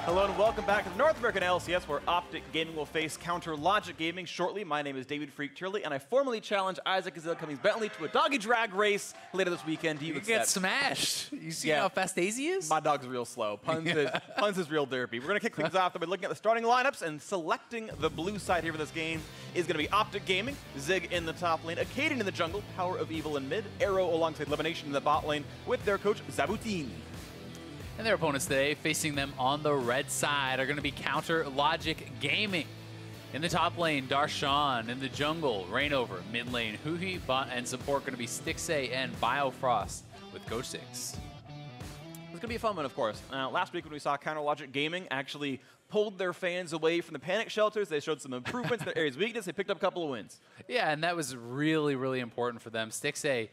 Hello and welcome back to the North American LCS, where OpTic Gaming will face Counter Logic Gaming shortly. My name is David Freak Turley, and I formally challenge Isaac Gazelle Cummings Bentley to a doggy drag race later this weekend. Do you accept? Get smashed. You see how fast Daisy is? My dog's real slow. Puns is real derpy. We're going to kick things off by looking at the starting lineups, and selecting the blue side here for this game is going to be OpTic Gaming, Zig in the top lane, Acadian in the jungle, Power of Evil in mid, Arrow alongside Levination in the bot lane with their coach Zabutin. And their opponents today, facing them on the red side, are going to be Counter Logic Gaming. In the top lane, Darshan. In the jungle, Rainover. Mid lane, Huhi, bot, and support going to be Stixay and Biofrost with Coach 6. It's going to be a fun one, of course. Last week when we saw Counter Logic Gaming actually pulled their fans away from the panic shelters, they showed some improvements in their areas of weakness, they picked up a couple of wins. Yeah, and that was really, really important for them. Stixay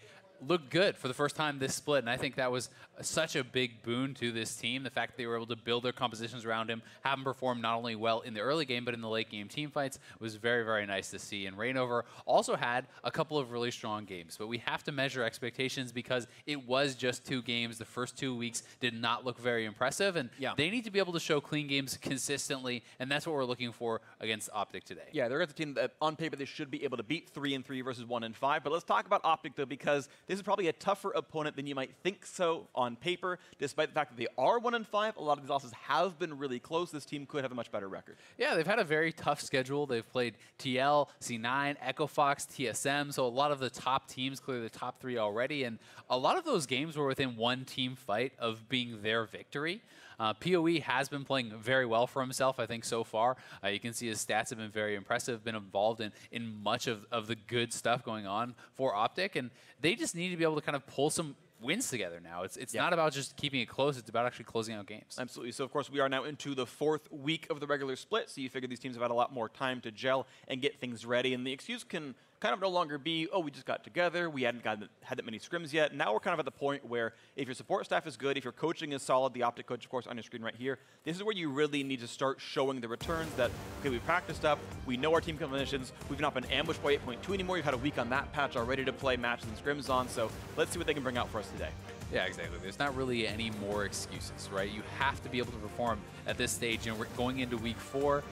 looked good for the first time this split, and I think that was such a big boon to this team. The fact that they were able to build their compositions around him, have him perform not only well in the early game, but in the late game team fights was very, very nice to see. And Rainover also had a couple of really strong games, but we have to measure expectations because it was just 2 games. The first 2 weeks did not look very impressive, and they need to be able to show clean games consistently, and that's what we're looking for against OpTic today. Yeah, they're against a team that on paper they should be able to beat 3-3 versus 1-5, but let's talk about OpTic though, because this is probably a tougher opponent than you might think so on paper. Despite the fact that they are 1-5, a lot of these losses have been really close. This team could have a much better record. Yeah, they've had a very tough schedule. They've played TL, C9, Echo Fox, TSM, so a lot of the top teams, clearly the top 3 already, and a lot of those games were within one team fight of being their victory. PoE has been playing very well for himself, I think, so far. You can see his stats have been very impressive, been involved in much of the good stuff going on for OpTic, and they just need to be able to kind of pull some wins together now. It's not about just keeping it close, it's about actually closing out games. Absolutely. So, of course, we are now into the 4th week of the regular split, so you figure these teams have had a lot more time to gel and get things ready, and the excuse can kind of no longer be, oh, we just got together, we hadn't had that many scrims yet. Now we're kind of at the point where if your support staff is good, if your coaching is solid, the OpTic coach, of course, on your screen right here, this is where you really need to start showing the returns that, okay, we've practiced up, we know our team combinations, we've not been ambushed by 8.2 anymore, you've had a week on that patch already to play matches and scrims on, so let's see what they can bring out for us today. Yeah, exactly. There's not really any more excuses, right? You have to be able to perform at this stage, and we're going into week 4.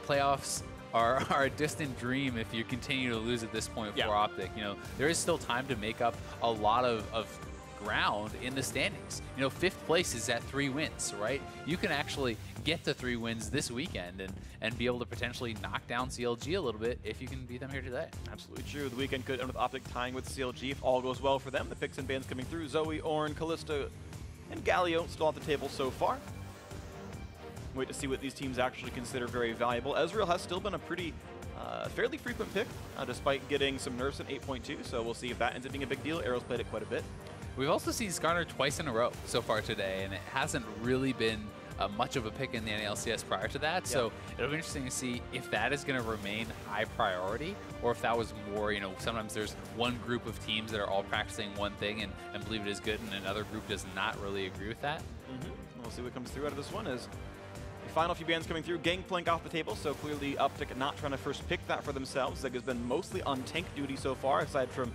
Playoffs are a distant dream if you continue to lose at this point for OpTic. You know, there is still time to make up a lot of ground in the standings. You know, 5th place is at 3 wins, right? You can actually get to 3 wins this weekend and be able to potentially knock down CLG a little bit if you can beat them here today. Absolutely true. The weekend could end with OpTic tying with CLG if all goes well for them. The picks and bans coming through. Zoe, Ornn, Kalista, and Galio still at the table so far. Wait to see what these teams actually consider very valuable. Ezreal has still been a pretty fairly frequent pick, despite getting some nerfs in 8.2, so we'll see if that ends up being a big deal. Arrow's played it quite a bit. We've also seen Skarner twice in a row so far today, and it hasn't really been much of a pick in the NLCS prior to that, so it'll be interesting to see if that is going to remain high priority, or if that was more, you know, sometimes there's one group of teams that are all practicing one thing and believe it is good, and another group does not really agree with that. We'll see what comes through out of this one. Is the final few bans coming through. Gangplank off the table, so clearly OpTic not trying to first pick that for themselves. Zig has been mostly on tank duty so far, aside from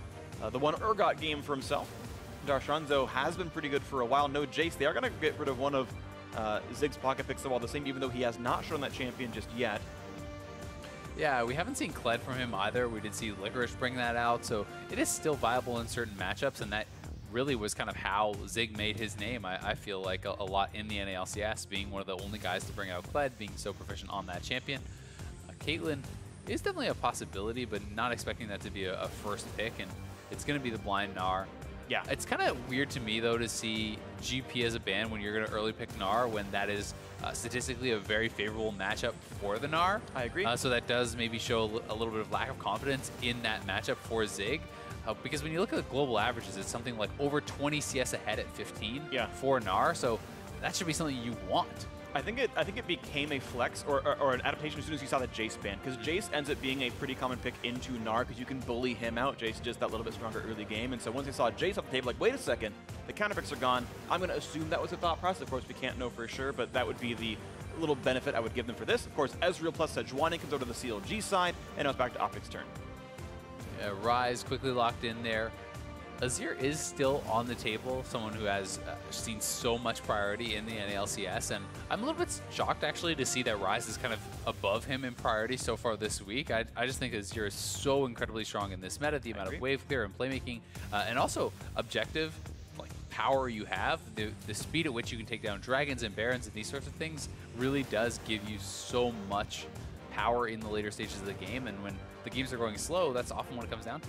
the one Urgot game for himself. Darshanzo has been pretty good for a while. No Jace. They are going to get rid of one of Zig's pocket picks all the same, even though he has not shown that champion just yet. Yeah, we haven't seen Kled from him either. We did see Licorice bring that out, so it is still viable in certain matchups, and that really was kind of how Zig made his name, I feel like, a lot in the NALCS, being one of the only guys to bring out Kled, being so proficient on that champion. Caitlyn is definitely a possibility, but not expecting that to be a first pick, and it's going to be the blind Gnar. Yeah, it's kind of weird to me, though, to see GP as a ban when you're going to early pick Gnar, when that is statistically a very favorable matchup for the Gnar. I agree. So that does maybe show a little bit of lack of confidence in that matchup for Zig. Because when you look at the global averages, it's something like over 20 CS ahead at 15 for Gnar, so that should be something you want. I think it became a flex or an adaptation as soon as you saw the Jace ban, because Jace ends up being a pretty common pick into Gnar because you can bully him out. Jace is just that little bit stronger early game, and so once they saw Jace off the table, like, wait a second, the counter picks are gone. I'm going to assume that was a thought process. Of course, we can't know for sure, but that would be the little benefit I would give them for this. Of course, Ezreal plus Sejuani comes over to the CLG side, and now it's back to OpTic's turn. Ryze quickly locked in there. Azir is still on the table, someone who has seen so much priority in the NALCS, and I'm a little bit shocked actually to see that Ryze is kind of above him in priority so far this week. I just think Azir is so incredibly strong in this meta, the amount of wave clear and playmaking, and also objective like power you have, the speed at which you can take down dragons and barons and these sorts of things really does give you so much power in the later stages of the game, and when the games are going slow, that's often what it comes down to.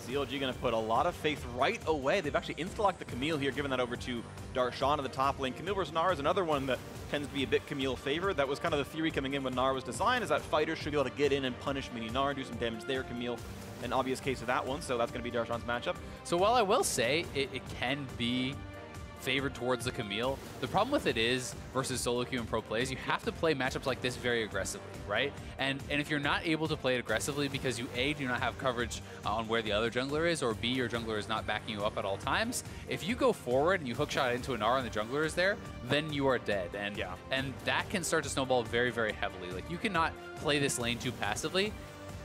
CLG going to put a lot of faith right away. They've actually insta-locked the Camille here, giving that over to Darshan in the top lane. Camille versus Gnar is another one that tends to be a bit Camille favored. That was kind of the theory coming in when Gnar was designed, is that fighters should be able to get in and punish mini Gnar, do some damage there. Camille, an obvious case of that one, so that's going to be Darshan's matchup. So while I will say it can be favored towards the Camille, the problem with it is, versus solo queue and pro plays, you have to play matchups like this very aggressively, right? And if you're not able to play it aggressively because you A, do not have coverage on where the other jungler is, or B, your jungler is not backing you up at all times, if you go forward and you hookshot into a Gnar and the jungler is there, then you are dead. And that can start to snowball very, very heavily. Like, you cannot play this lane too passively.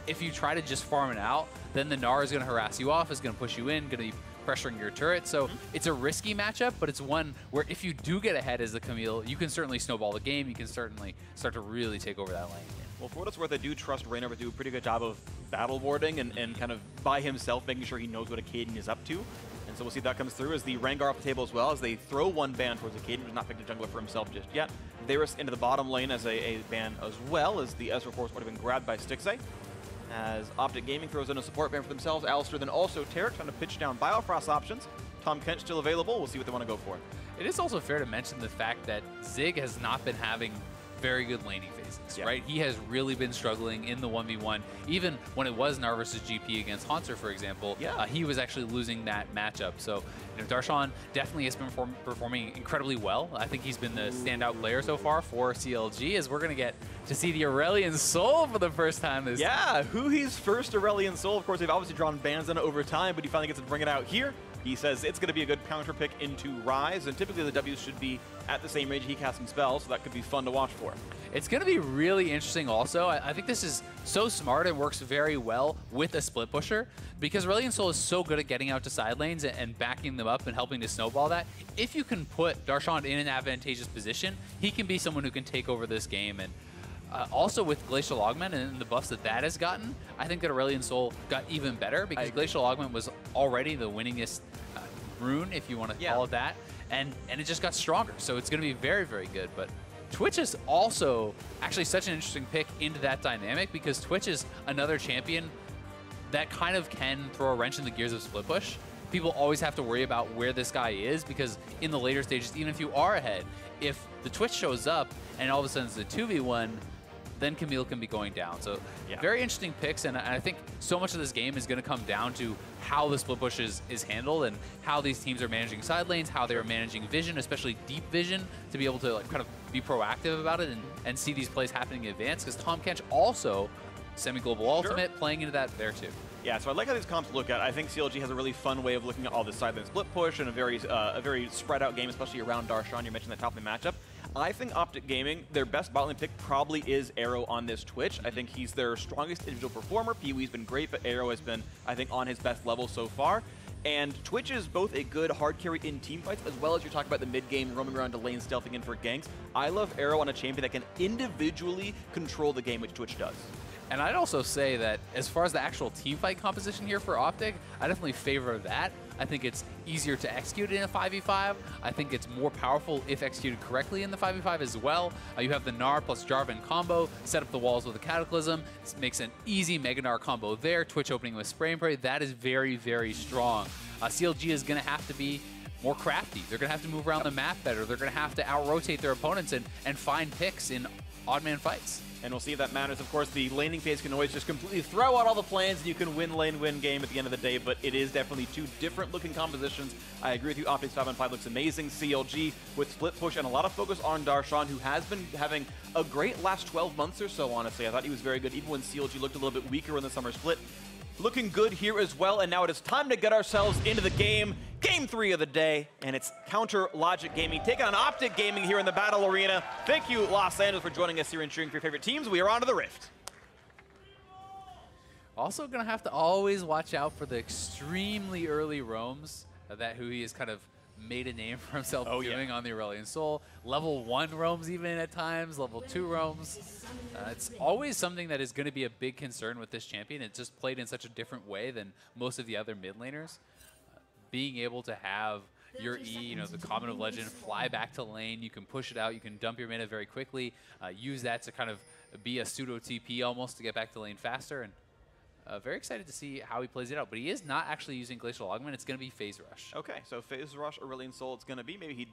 If you try to just farm it out, then the Gnar is going to harass you off, is going to push you in, going to be pressuring your turret. So it's a risky matchup, but it's one where if you do get ahead as the Camille, you can certainly snowball the game. You can certainly start to really take over that lane. Well, for what it's worth, I do trust Reynor to do a pretty good job of battle warding and kind of by himself making sure he knows what Akaden is up to. And so we'll see if that comes through as the Rengar off the table as well, as they throw one ban towards Akaden, who's not picked a jungler for himself just yet. Varus into the bottom lane as a ban as well, as the Ezreal Force would have been grabbed by Stixxay. As OpTic Gaming throws in a support ban for themselves, Alistair, then also Tarek trying to pitch down Biofrost options. Tom Kent still available. We'll see what they want to go for. It is also fair to mention the fact that Zig has not been having very good laning phases, right? He has really been struggling in the 1v1. Even when it was Gnar versus GP against Haunter, for example, he was actually losing that matchup. So, you know, Darshan definitely has been performing incredibly well. I think he's been the standout player so far for CLG, as we're going to get to see the Aurelion Soul for the first time this season. Huhi's first Aurelion Soul. Of course, they've obviously drawn bans on it over time, but he finally gets to bring it out here. He says it's going to be a good counter pick into Ryze, and typically the W's should be at the same range he casts some spells, so that could be fun to watch for. It's going to be really interesting also. I think this is so smart and works very well with a split pusher, because Aurelion Soul is so good at getting out to side lanes and backing them up and helping to snowball that. If you can put Darshan in an advantageous position, he can be someone who can take over this game. And also with Glacial Augment and the buffs that has gotten, I think that Aurelion Soul got even better, because Glacial Augment was already the winningest rune, if you want to call it that, and it just got stronger. So it's going to be very, very good. But Twitch is also actually such an interesting pick into that dynamic, because Twitch is another champion that kind of can throw a wrench in the gears of split push. People always have to worry about where this guy is, because in the later stages, even if you are ahead, if the Twitch shows up and all of a sudden it's a 2v1, then Camille can be going down. So very interesting picks, and I think so much of this game is going to come down to how the split push is handled, and how these teams are managing side lanes, how they're managing vision, especially deep vision, to be able to like kind of be proactive about it and see these plays happening in advance, because Tom Kench also semi-global ultimate playing into that there too. Yeah, so I like how these comps look at. I think CLG has a really fun way of looking at all this side lane split push and a very spread out game, especially around Darshan. You mentioned that top lane matchup. I think OpTic Gaming, their best bot lane pick probably is Arrow on this Twitch. I think he's their strongest individual performer. Pee-wee's been great, but Arrow has been, I think, on his best level so far. And Twitch is both a good hard carry in team fights, as well as you talk about the mid game, roaming around to lane, stealthing in for ganks. I love Arrow on a champion that can individually control the game, which Twitch does. And I'd also say that as far as the actual team fight composition here for OpTic, I definitely favor that. I think it's easier to execute in a 5v5. I think it's more powerful if executed correctly in the 5v5 as well. You have the Gnar plus Jarvan combo, set up the walls with a Cataclysm. This makes an easy Mega Gnar combo there. Twitch opening with Spray and Pray. That is very, very strong. CLG is going to have to be more crafty. They're going to have to move around the map better. They're going to have to out-rotate their opponents and find picks in odd-man fights. And we'll see if that matters. Of course, the laning phase can always just completely throw out all the plans, and you can win game at the end of the day, but it is definitely two different looking compositions. I agree with you. OpTic's 5-on-5 looks amazing. CLG with split push and a lot of focus on Darshan, who has been having a great last 12 months or so, honestly. I thought he was very good, even when CLG looked a little bit weaker in the summer split. Looking good here as well, and now it is time to get ourselves into the game. Game 3 of the day, and it's Counter Logic Gaming taking on OpTic Gaming here in the Battle Arena. Thank you, Los Angeles, for joining us here and cheering for your favorite teams. We are on to the Rift. Also going to have to always watch out for the extremely early roams that Hui has kind of made a name for himself doing on the Aurelion Sol. Level 1 roams even at times, level 2 roams. It's always something that is going to be a big concern with this champion. It's just played in such a different way than most of the other mid laners. Being able to have your E, the Common of Legend, fly back to lane, you can push it out, you can dump your mana very quickly, use that to kind of be a pseudo TP almost to get back to lane faster. And very excited to see how he plays it out. But he is not actually using Glacial Augment. It's going to be Phase Rush. Okay, so Phase Rush, Aurelion Sol, it's going to be. Maybe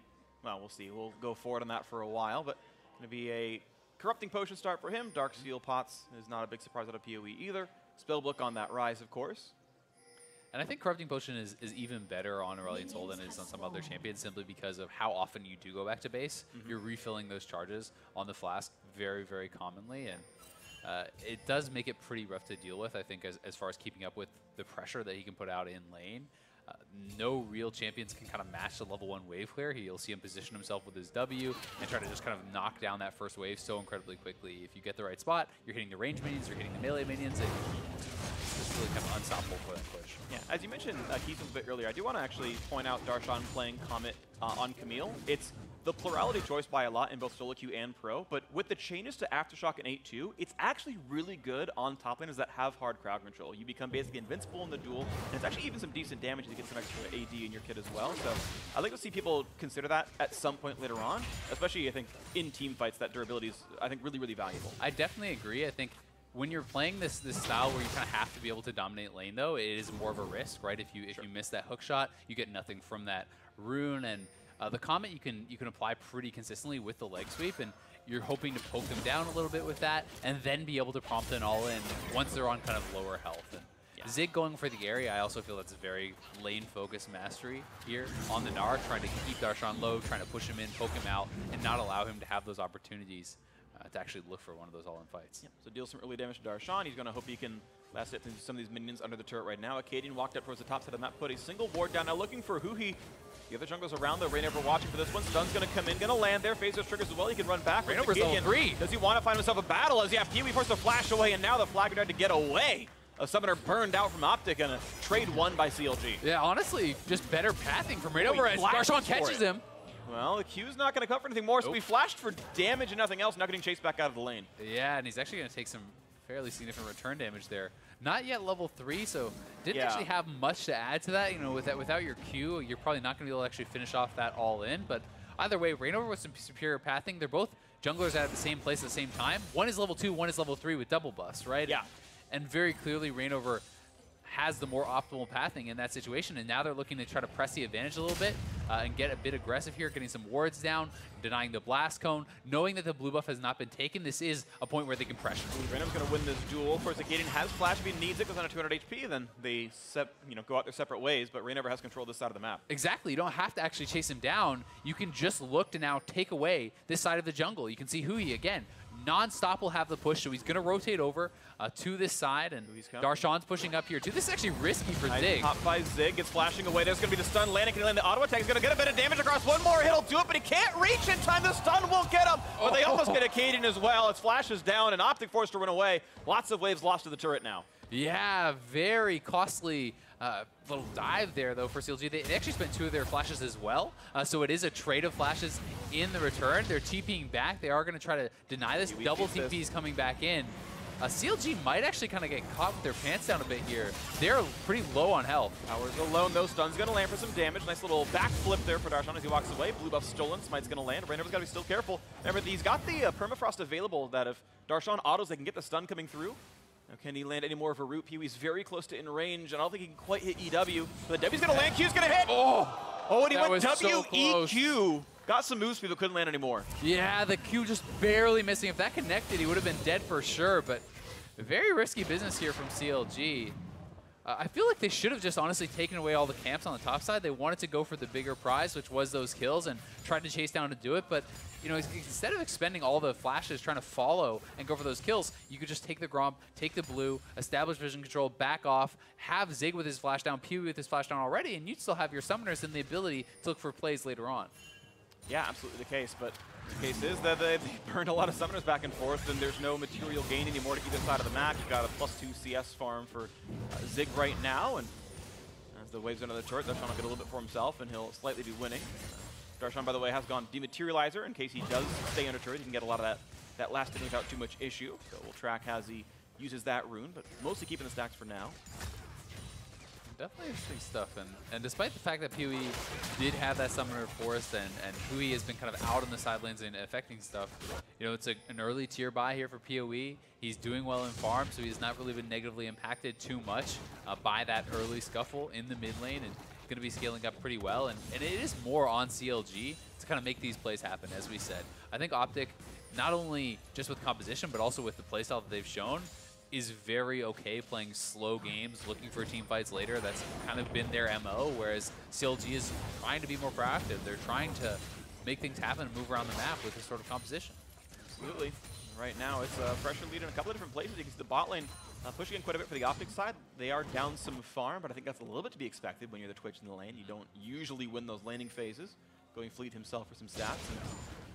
well, we'll see. We'll go forward on that for a while. But going to be a Corrupting Potion start for him. Dark Steel Pots is not a big surprise out of PoE either. Spellbook on that Rise, of course. And I think Corrupting Potion is even better on Aurelion Sol than it is on some other champions, simply because of how often you do go back to base. You're refilling those charges on the Flask very, very commonly. And it does make it pretty rough to deal with, I think, as far as keeping up with the pressure that he can put out in lane. No real champions can kind of match the level 1 wave clear. You'll see him position himself with his W and try to just kind of knock down that first wave so incredibly quickly. If you get the right spot, you're hitting the range minions, you're hitting the melee minions, and it's just really kind of unstoppable for that push. Yeah, as you mentioned, Keith, a bit earlier, I do want to actually point out Darshan playing Comet on Camille. It's the plurality choice by a lot in both solo queue and pro, but with the changes to Aftershock and 8-2, it's actually really good on top laners that have hard crowd control. You become basically invincible in the duel, and it's actually even some decent damage to get some extra AD in your kit as well. So I'd like to see people consider that at some point later on, especially, I think, in team fights, that durability is, I think, really, really valuable. I definitely agree. I think when you're playing this style where you kind of have to be able to dominate lane, though, it is more of a risk, right? If you miss that hook shot, you get nothing from that rune, and the Comet you can apply pretty consistently with the leg sweep, and you're hoping to poke them down a little bit with that, and then be able to prompt an all-in once they're on kind of lower health. And Zig going for the area, I also feel that's a very lane-focused mastery here on the Gnar, trying to keep Darshan low, trying to push him in, poke him out, and not allow him to have those opportunities to actually look for one of those all-in fights. Yep. So deal some early damage to Darshan. He's going to hope he can last it into some of these minions under the turret right now. Acadian walked up towards the top side of the map, put a single ward down, now looking for Hui. The other junglers around, though. Rainover watching for this one. Stun's going to come in, going to land there. Phase those triggers as well. He can run back. Rainover's level 3. Does he want to find himself a battle? As Kiwi forced to flash away, and now the Flag tried to get away. A summoner burned out from OpTic, and a trade won by CLG. Yeah, honestly, just better pathing from Rainover as Darshan catches him. Well, the Q's not going to cover anything more, so we flashed for damage and nothing else, now getting chased back out of the lane. Yeah, and he's actually going to take some fairly significant return damage there. Not yet level 3, so didn't actually have much to add to that. Without your Q, you're probably not going to be able to actually finish off that all in. But either way, Rainover with some superior pathing. They're both junglers at the same place at the same time. One is level 2, one is level 3 with double buffs, right? Yeah. And very clearly, Rainover has the more optimal pathing in that situation, and now they're looking to try to press the advantage a little bit and get a bit aggressive here, getting some wards down, denying the blast cone, knowing that the blue buff has not been taken. This is a point where they can pressure. Rainover's going to win this duel. Of course, Acadian has flash if he needs it, goes on to 200 HP, then they go out their separate ways, but Rainover has control of this side of the map. Exactly. You don't have to actually chase him down. You can just look to now take away this side of the jungle. You can see Hui again. Non-stop will have the push, so he's going to rotate over to this side, and Darshan's pushing up here too. This is actually risky for Zig. Top by Zig, gets flashing away. There's going to be the stun landing. Can he land the auto attack? He's going to get a bit of damage across. One more hit'll do it, but he can't reach in time. The stun won't get him, but they almost get Acadian as well. It's flashes down, and OpTic forced to run away. Lots of waves lost to the turret now. Yeah, very costly little dive there, though, for CLG. They actually spent 2 of their flashes as well, so it is a trade of flashes in the return. They're TPing back. They are going to try to deny this. Double TPs coming back in. CLG might actually kind of get caught with their pants down a bit here. They're pretty low on health. Powers alone, though. Stun's going to land for some damage. Nice little backflip there for Darshan as he walks away. Blue buff stolen. Smite's going to land. Rainover's got to be still careful. Remember, he's got the permafrost available that if Darshan autos, they can get the stun coming through. Now, can he land any more of a root? He's very close to in range, and I don't think he can quite hit EW. But the W's going to land. Q's going to hit. Oh, and he went W-E-Q. Got some move speed, but couldn't land anymore. Yeah, the Q just barely missing. If that connected, he would have been dead for sure, but very risky business here from CLG. I feel like they should have just honestly taken away all the camps on the top side. They wanted to go for the bigger prize, which was those kills, and tried to chase down to do it. But instead of expending all the flashes trying to follow and go for those kills, you could just take the Gromp, take the blue, establish vision control, back off, have Zig with his flash down, Pew with his flash down already, and you'd still have your summoners and the ability to look for plays later on. Yeah, absolutely the case, but the case is that they burned a lot of summoners back and forth, and there's no material gain anymore to either side of the map. You've got a +2 CS farm for Zig right now, and as the waves into the turret, Darshan will get a little bit for himself, and he'll slightly be winning. Darshan, by the way, has gone Dematerializer in case he does stay under turret. He can get a lot of that last hit without too much issue, so we'll track as he uses that rune, but mostly keeping the stacks for now. Definitely interesting stuff, and despite the fact that PoE did have that summoner force, and PoE has been kind of out on the side lanes and affecting stuff, you know, it's an early tier buy here for PoE. He's doing well in farm, so he's not really been negatively impacted too much by that early scuffle in the mid lane, and going to be scaling up pretty well. And it is more on CLG to kind of make these plays happen, as we said. I think OpTic, not only just with composition, but also with the playstyle that they've shown, is very okay playing slow games, looking for team fights later. That's kind of been their MO, whereas CLG is trying to be more proactive. They're trying to make things happen and move around the map with this sort of composition. Absolutely. Right now, it's a pressure lead in a couple of different places. You can see the bot lane pushing in quite a bit for the OpTic side. They are down some farm, but I think that's a little bit to be expected when you're the Twitch in the lane. You don't usually win those laning phases. Going Fleet himself for some stats, and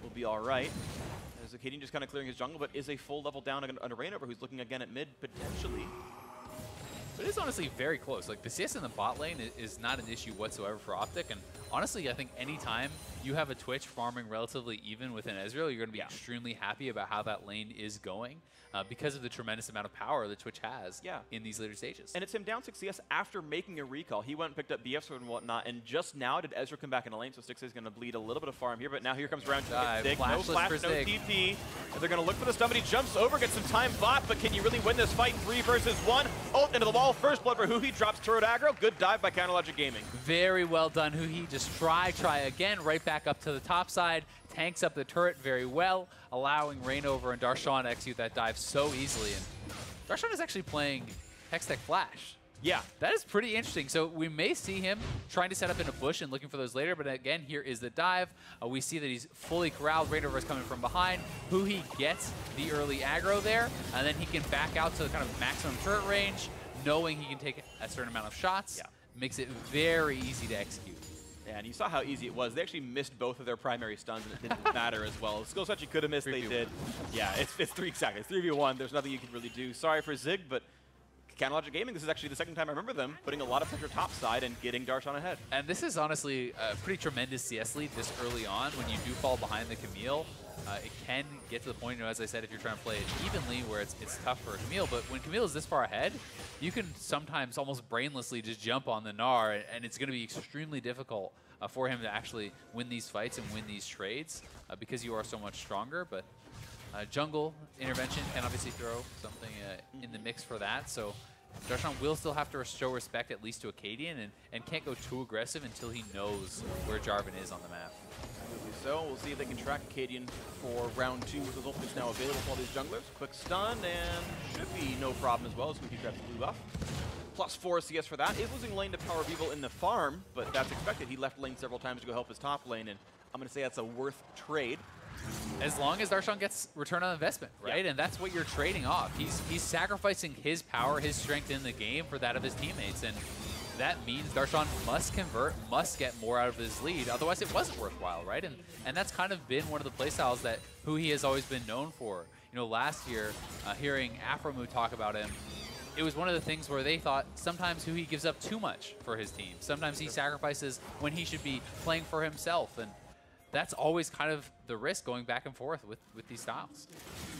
we'll be all right. There's Acadian just kind of clearing his jungle, but is a full level down on a Rainover, who's looking again at mid, potentially. But it is honestly very close. Like, the CS in the bot lane is not an issue whatsoever for OpTic, and honestly, I think anytime you have a Twitch farming relatively even within Ezreal, you're going to be extremely happy about how that lane is going because of the tremendous amount of power that Twitch has in these later stages. And it's him down 6 CS after making a recall. He went and picked up BF sword and whatnot, and just now did Ezreal come back in the lane, so Styx is going to bleed a little bit of farm here, but now here comes round 2. No flash, no TP. And they're going to look for the stun, but he jumps over, gets some time bot, but can you really win this fight? 3 versus 1. Ult into the wall, first blood for Huhi, drops turret aggro. Good dive by Counterlogic Gaming. Very well done, Huhi. Just try again, right back up to the top side. Tanks up the turret very well, allowing Rainover and Darshan to execute that dive so easily. And Darshan is actually playing Hextech Flash. Yeah. That is pretty interesting. So we may see him trying to set up in a bush and looking for those later, but again, here is the dive. We see that he's fully corralled. Rainover is coming from behind. Huhi gets the early aggro there, and then he can back out to kind of maximum turret range, knowing he can take a certain amount of shots. Yeah. Makes it very easy to execute. Yeah, and you saw how easy it was. They actually missed both of their primary stuns, and it didn't matter as well. The skill set you could have missed, they did. Yeah, it's 3 exactly. It's 3v1. There's nothing you can really do. Sorry for Zig, but Counterlogic Gaming, this is actually the second time I remember them putting a lot of pressure top side and getting Darshan ahead. And this is honestly a pretty tremendous CS lead this early on. When you do fall behind the Camille, it can get to the point, you know, as I said, if you're trying to play it evenly, where it's tough for Camille. But when Camille is this far ahead, you can sometimes almost brainlessly just jump on the Gnar, and it's going to be extremely difficult for him to actually win these fights and win these trades because you are so much stronger. But jungle intervention can obviously throw something in the mix for that. So Darshan will still have to show respect at least to Acadian and can't go too aggressive until he knows where Jarvan is on the map. Absolutely so. We'll see if they can track Acadian for round 2 with those ultimates now available for all these junglers. Quick stun and should be no problem as well as Squeaky grabs the blue buff. +4 CS for that. Is losing lane to Power Beeble in the farm, but that's expected. He left lane several times to go help his top lane, and I'm going to say that's a worth trade. As long as Darshan gets return on investment, right? Yeah. And that's what you're trading off. He's sacrificing his power, his strength in the game for that of his teammates, and that means Darshan must convert, must get more out of his lead. Otherwise, it wasn't worthwhile, right? And that's kind of been one of the playstyles that Huhi has always been known for. You know, last year, hearing Afromu talk about him, it was one of the things where they thought sometimes Huhi gives up too much for his team. Sometimes he sacrifices when he should be playing for himself, and that's always kind of the risk going back and forth with these styles.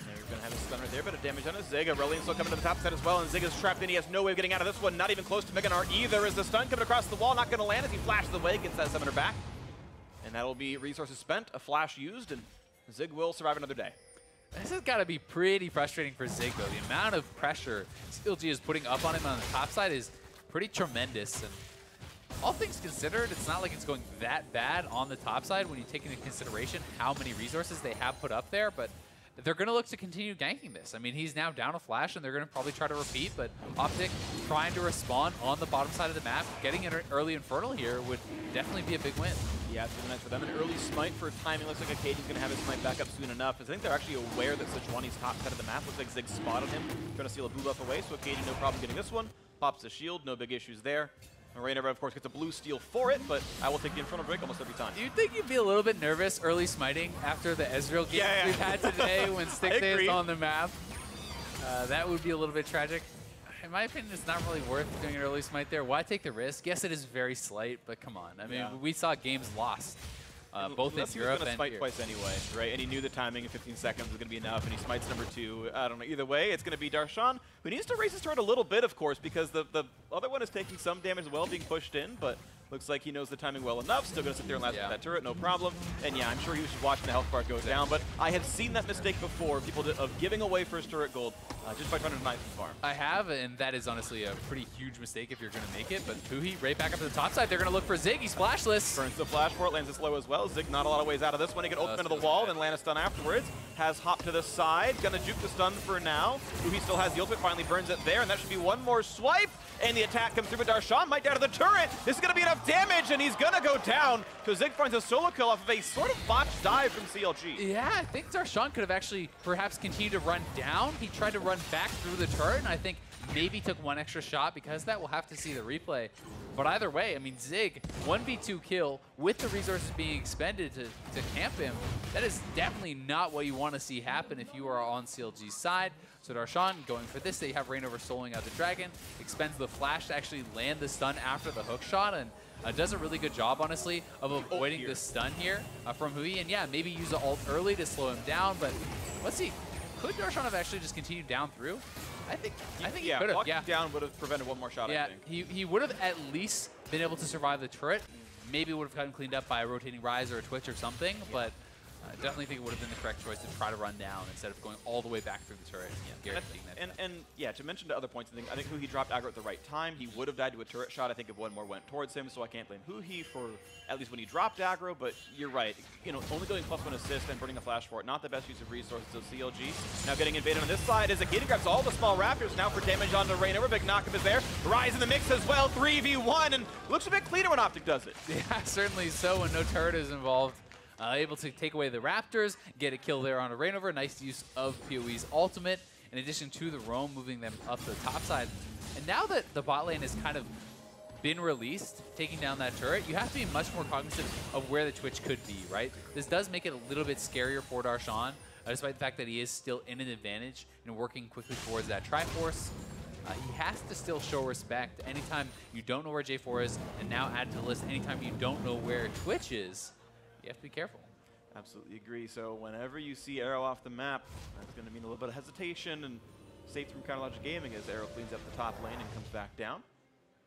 Yeah, you're going to have a stun right there, but a damage on a Zig. Aurelian still coming to the top side as well, and Zig is trapped in. He has no way of getting out of this one, not even close to Mega Gnar either. Is the stun coming across the wall, not going to land as he flashes away, gets that summoner back. And that'll be resources spent, a flash used, and Zig will survive another day. This has got to be pretty frustrating for Zig, though. The amount of pressure CLG is putting up on him on the top side is pretty tremendous. And all things considered, it's not like it's going that bad on the top side when you take into consideration how many resources they have put up there. But they're going to look to continue ganking this. I mean, he's now down a flash, and they're going to probably try to repeat. But OpTic trying to respond on the bottom side of the map, getting an early Infernal here would definitely be a big win. Yeah, it's really nice for them. An early smite for timing. Looks like Acadian's going to have his smite back up soon enough. I think they're actually aware that Sejuani's top side of the map. Looks like Zig spotted him, trying to steal a blue buff away. So Acadian, no problem getting this one. Pops the shield, no big issues there. Raynor, of course, gets a blue steal for it, but I will take the Infernal Drake almost every time. Do you think you'd be a little bit nervous early smiting after the Ezreal game we've had today when Stick Day is on the map? That would be a little bit tragic. In my opinion, it's not really worth doing an early smite there. Why take the risk? Yes, it is very slight, but come on. I mean, we saw games lost. Both in Europe and smite twice anyway, right? And he knew the timing in 15 seconds was going to be enough, and he smites number 2. I don't know. Either way, it's going to be Darshan, who needs to raise his turret a little bit, of course, because the other one is taking some damage as well, being pushed in, but looks like he knows the timing well enough. Still going to sit there and last with that turret, no problem. And yeah, I'm sure he was just watching the health bar go down, but I have seen that mistake before, people of giving away first turret gold just by trying to knife the farm. I have, and that is honestly a pretty huge mistake if you're going to make it, but Puhi right back up to the top side. They're going to look for Zig. He's flashless. Burns the flash for it, lands it slow as well. Zig not a lot of ways out of this one. He can open into the wall and land a stun afterwards. Has hopped to the side, gonna juke the stun for now. Puhi still has the ultimate, finally burns it there, and that should be one more swipe. And the attack comes through, but Darshan might down to the turret. This is gonna be enough damage, and he's gonna go down. So Zig finds a solo kill off of a sort of botched dive from CLG. Yeah, I think Darshan could have actually perhaps continued to run down. He tried to run back through the turret, and I think maybe took one extra shot because of that. We'll have to see the replay. But either way, I mean, Zig, 1v2 kill with the resources being expended to camp him. That is definitely not what you want to see happen if you are on CLG's side. So Darshan going for this. They have Rainover soloing out the dragon, expends the flash to actually land the stun after the hook shot, and does a really good job, honestly, of avoiding the stun here from Hui. And yeah, maybe use the ult early to slow him down, but let's see. Could Darshan have actually just continued down through? I think he could have. Yeah, down would have prevented one more shot. Yeah, I think. he would have at least been able to survive the turret. Maybe would have gotten cleaned up by a rotating rise or a twitch or something, but I definitely think it would have been the correct choice to try to run down instead of going all the way back through the turret. Guaranteeing that. And yeah, to mention to other points, I think Huhi dropped aggro at the right time. He would have died to a turret shot, I think, if one more went towards him, so I can't blame Huhi for at least when he dropped aggro, but you're right. You know, only going +1 assist and burning the flash for it, not the best use of resources of CLG. Now getting invaded on this side is Akita grabs all the small raptors now for damage onto Rainover. Big knockup is there. Rise in the mix as well, 3v1, and looks a bit cleaner when OpTic does it. Yeah, certainly so, when no turret is involved. Able to take away the Raptors, get a kill there on a Rainover. Nice use of PoE's ultimate, in addition to the roam, moving them up to the top side. And now that the bot lane has kind of been released, taking down that turret, you have to be much more cognizant of where the Twitch could be, right? This does make it a little bit scarier for Darshan, despite the fact that he is still in an advantage and working quickly towards that Triforce. He has to still show respect anytime you don't know where J4 is, and now add to the list anytime you don't know where Twitch is. You have to be careful. Absolutely agree. So whenever you see Arrow off the map, that's going to mean a little bit of hesitation and safe from Counterlogic Gaming as Arrow cleans up the top lane and comes back down.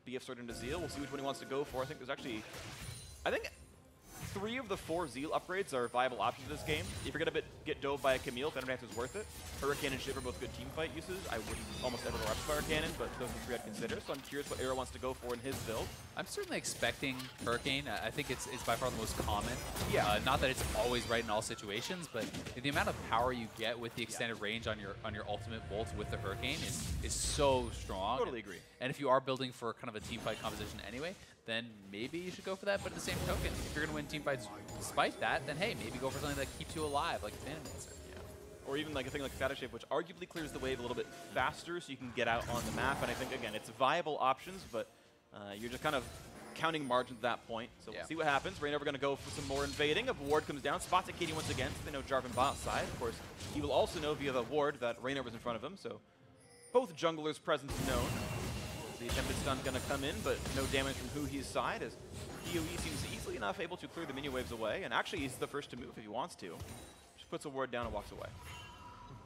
BF starting to Zeal. We'll see which one he wants to go for. I think there's actually, 3 of the 4 Zeal upgrades are viable options in this game. If you're going to get dove by a Camille, Thunderdance is worth it. Hurricane and Shiv are both good team fight uses. I wouldn't almost ever go Fire Cannon, but those are 3 I'd consider. So I'm curious what Arrow wants to go for in his build. I'm certainly expecting Hurricane. I think it's by far the most common. Yeah. Not that it's always right in all situations, but the amount of power you get with the extended range on your ultimate bolt with the Hurricane is so strong. Totally agree. And if you are building for kind of a team fight composition anyway, then maybe you should go for that. But at the same token, if you're going to win team fights despite that, then hey, maybe go for something that keeps you alive, like Phantom Dancer. Or even like a thing like Static Shape, which arguably clears the wave a little bit faster so you can get out on the map. And I think, again, it's viable options, but you're just kind of counting margins at that point. So we'll see what happens. Rainover going to go for some more invading. A ward comes down, spots Akiti once again, so they know Jarvan bot side. Of course, he will also know via the ward that Rainover's in front of him, so both junglers' presence known. The attempted stun going to come in, but no damage from Huhi's side, as PoE seems easily enough able to clear the minion waves away, and actually he's the first to move if he wants to. Just puts a ward down and walks away.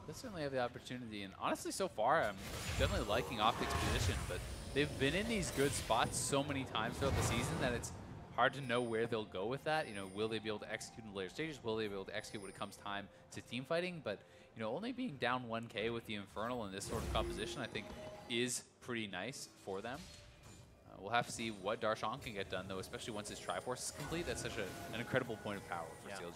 They certainly have the opportunity, and honestly, so far, I'm definitely liking OpTic's position, but they've been in these good spots so many times throughout the season that it's hard to know where they'll go with that. You know, will they be able to execute in the later stages? Will they be able to execute when it comes time to team fighting? But, you know, only being down 1K with the Infernal in this sort of composition, I think, is pretty nice for them. We'll have to see what Darshan can get done, though, especially once his Triforce is complete. That's such an incredible point of power for CLG.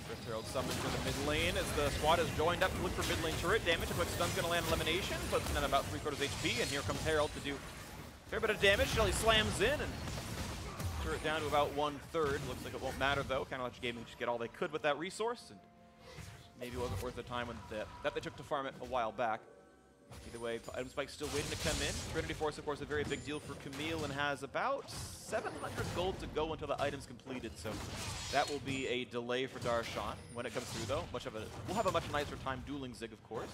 Rift Herald summoned for the mid lane as the squad is joined up to look for mid lane turret damage. A quick stun's going to land elimination, but then about 3/4 HP, and here comes Herald to do a fair bit of damage. Shelly slams in, and turret down to about 1/3. Looks like it won't matter, though. Counterlogic Gaming just get all they could with that resource, and maybe it wasn't worth the time when that they took to farm it a while back. Either way, item spike still waiting to come in. Trinity Force, of course, a very big deal for Camille and has about 700 gold to go until the item's completed. So that will be a delay for Darshan. When it comes through, though, we'll have a much nicer time dueling Zig, of course.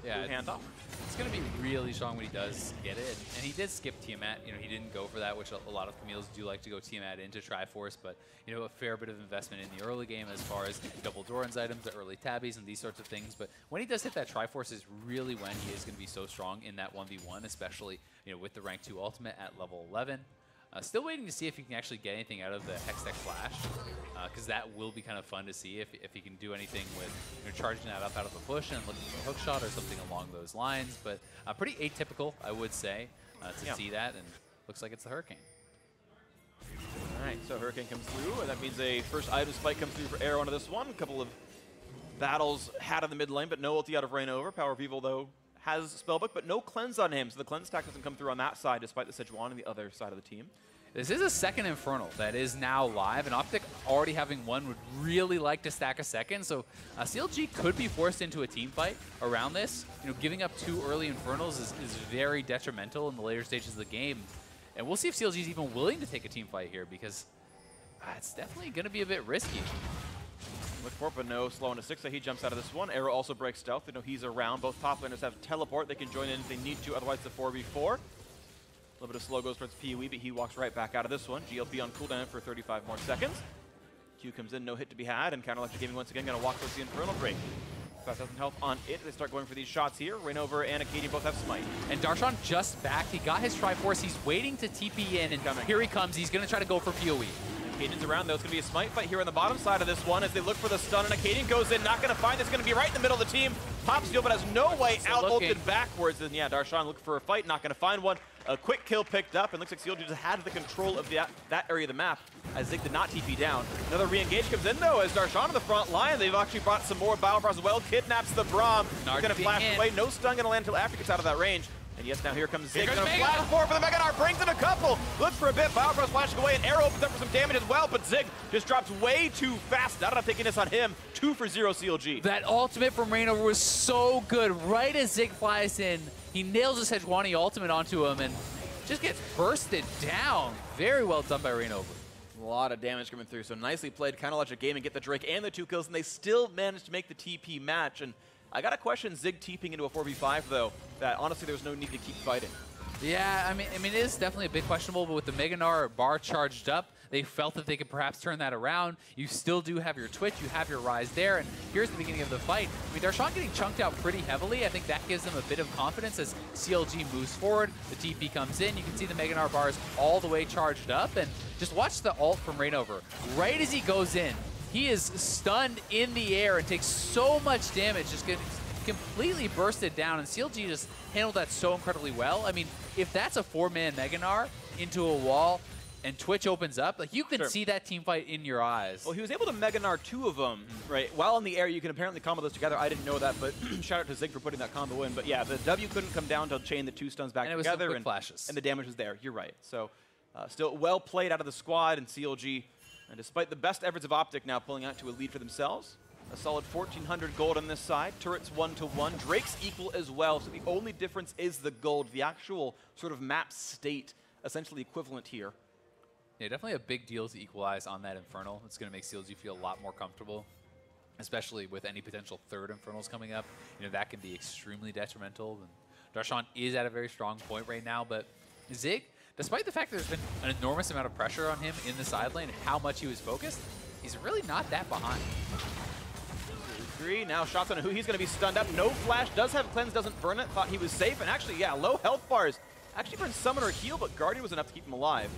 Yeah, handoff. It's going to be really strong when he does get it. And he did skip Tiamat. You know, he didn't go for that, which a lot of Camille's do like to go Tiamat into Triforce. But, you know, a fair bit of investment in the early game as far as double Doran's items, the early tabbies, and these sorts of things. But when he does hit that Triforce is really when he is going to be so strong in that 1v1, especially, you know, with the rank 2 ultimate at level 11. Still waiting to see if he can actually get anything out of the Hextech Flash, because that will be kind of fun to see if he can do anything with, you know, charging that up out of the bush and looking for a hook shot or something along those lines. But pretty atypical, I would say, to see that, and looks like it's the Hurricane. All right, so Hurricane comes through, and that means a first item spike comes through for Arrow onto this one. A couple of battles had in the mid lane, but no ulti out of Reignover. Power of Evil, though, has Spellbook, but no cleanse on him, so the cleanse attack doesn't come through on that side, despite the Sejuani on the other side of the team. This is a second Infernal that is now live, and OpTic already having one would really like to stack a second, so CLG could be forced into a team fight around this. You know, giving up 2 early Infernals is very detrimental in the later stages of the game, and we'll see if CLG is even willing to take a team fight here, because it's definitely going to be a bit risky. Look for it, but no slow into 6, so he jumps out of this one. Arrow also breaks stealth. They know he's around. Both top laners have teleport. They can join in if they need to, otherwise it's a 4v4. A little bit of slow goes towards PoE, but he walks right back out of this one. GLP on cooldown for 35 more seconds. Q comes in, no hit to be had, and Counter Electric Gaming once again going to walk towards the Infernal break. 5,000 health on it. They start going for these shots here. Reignover and Acadian both have Smite. And Darshan just back. He got his Triforce. He's waiting to TP in, and here he comes. He's going to try to go for PoE. Acadian's around, though. It's going to be a Smite fight here on the bottom side of this one as they look for the stun, and Acadian goes in, not going to find. It's going to be right in the middle of the team. Pop steal, but has no way out, ulted backwards. And yeah, Darshan looking for a fight, not going to find one. A quick kill picked up, and looks like CLG just had the control of that area of the map as Zig did not TP down. Another re-engage comes in, though, as Darshan on the front line. They've actually brought some more Biofrost as well. Kidnaps the Braum. He's going to flash away. No stun going to land until after he gets out of that range. And yes, now here comes Zig. Going to flash forward for the Mega Gnar. Brings in a couple. Looks for a bit. Biofrost flashing away, and Arrow opens up for some damage as well. But Zig just drops way too fast. Not enough taking this on him. 2 for 0 CLG. That ultimate from Reignover was so good. Right as Zig flies in, he nails a Sejuani ultimate onto him and just gets bursted down. Very well done by Reignover. A lot of damage coming through. So nicely played. Counter Electric Gaming get the Drake and the 2 kills, and they still managed to make the TP match. And I got to question Zig TPing into a 4v5, though, that honestly there's no need to keep fighting. Yeah, I mean, it is definitely a bit questionable, but with the Mega Gnar bar charged up, they felt that they could perhaps turn that around. You still do have your Twitch, you have your Rise there, and here's the beginning of the fight. I mean, Darshan getting chunked out pretty heavily. I think that gives them a bit of confidence as CLG moves forward. The TP comes in. You can see the Mega Gnar bars all the way charged up, and just watch the ult from Reignover. Right as he goes in, he is stunned in the air and takes so much damage, just getting completely bursted down, and CLG just handled that so incredibly well. I mean, if that's a 4-man Mega Gnar into a wall and Twitch opens up, like, you can see that team fight in your eyes. Well, he was able to Mega Gnar 2 of them, right? While in the air, you can apparently combo those together. I didn't know that, but shout out to Zig for putting that combo in. But yeah, the W couldn't come down to chain the 2 stuns back and together. It was quick flashes. And the damage was there. You're right. So still well played out of the squad, and CLG, and despite the best efforts of OpTic now pulling out to a lead for themselves, a solid 1,400 gold on this side. Turrets 1-to-1. Drake's equal as well, so the only difference is the gold. The actual sort of map state essentially equivalent here. Yeah, definitely a big deal to equalize on that Infernal. It's going to make CLG feel a lot more comfortable, especially with any potential 3rd Infernals coming up. You know, that can be extremely detrimental. And Darshan is at a very strong point right now, but Zig, despite the fact that there's been an enormous amount of pressure on him in the side lane and how much he was focused, he's really not that behind. Now shots on who he's going to be stunned up. No flash, does have cleanse, doesn't burn it. Thought he was safe, and actually, yeah, low health bars. Actually burns Summoner heal, but Guardian was enough to keep him alive.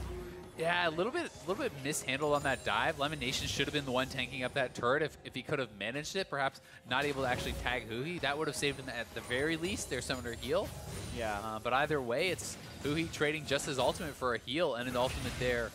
Yeah, a little bit mishandled on that dive. Lemonation should have been the one tanking up that turret if he could have managed it. Perhaps not able to actually tag Huhi. That would have saved him at the very least their Summoner heal. Yeah. But either way, it's Huhi trading just his ultimate for a heal and an ultimate there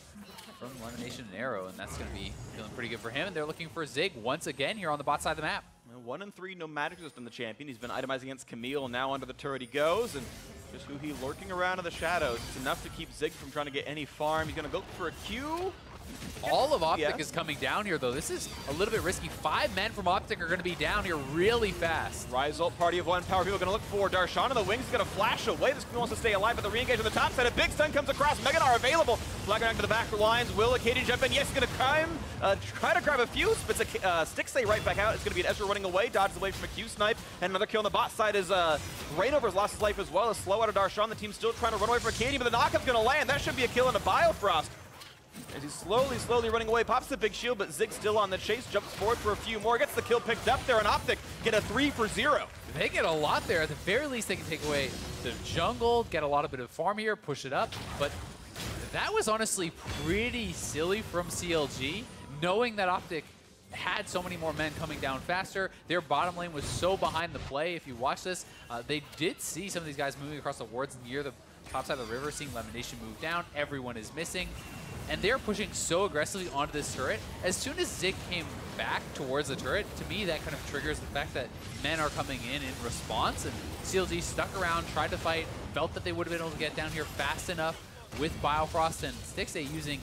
from Lemonation and Arrow, and that's going to be feeling pretty good for him. And they're looking for Zig once again here on the bot side of the map. 1-3 nomadic has been the champion. He's been itemizing against Camille, and now under the turret he goes, and just Huhi lurking around in the shadows. It's enough to keep Zig from trying to get any farm. He's going to go for a Q. All of OpTic Yeah. is coming down here, though. This is a little bit risky. 5 men from OpTic are going to be down here really fast. Rise ult, party of one, power people going to look for Darshan in the wings. He's going to flash away. This wants to stay alive, but the re-engage on the top side. A big stun comes across. Meganar available. FLICKR back to the back lines. Will Acadian jump in? Yes, he's going to climb. Try to grab a few. Spits a stick stay right back out. It's going to be an Ezra running away. Dodges away from a Q snipe. And another kill on the bot side is Rainover's lost his life as well. A slow out of Darshan. The team's still trying to run away from Acadian, but the knockup's going to land. That should be a kill into Biofrost. As he's slowly running away, pops the big shield, but Zig still on the chase, jumps forward for a few more, gets the kill picked up there, and OpTic get a 3 for 0. They get a lot there. At the very least, they can take away the jungle, get a lot of bit of farm here, push it up. But that was honestly pretty silly from CLG, knowing that OpTic had so many more men coming down faster. Their bottom lane was so behind the play. If you watch this, they did see some of these guys moving across the wards near the top side of the river, seeing Lemonation move down. Everyone is missing. And they're pushing so aggressively onto this turret. As soon as Zig came back towards the turret, to me that kind of triggers the fact that men are coming in response. And CLG stuck around, tried to fight, felt that they would have been able to get down here fast enough with Biofrost and Stixay using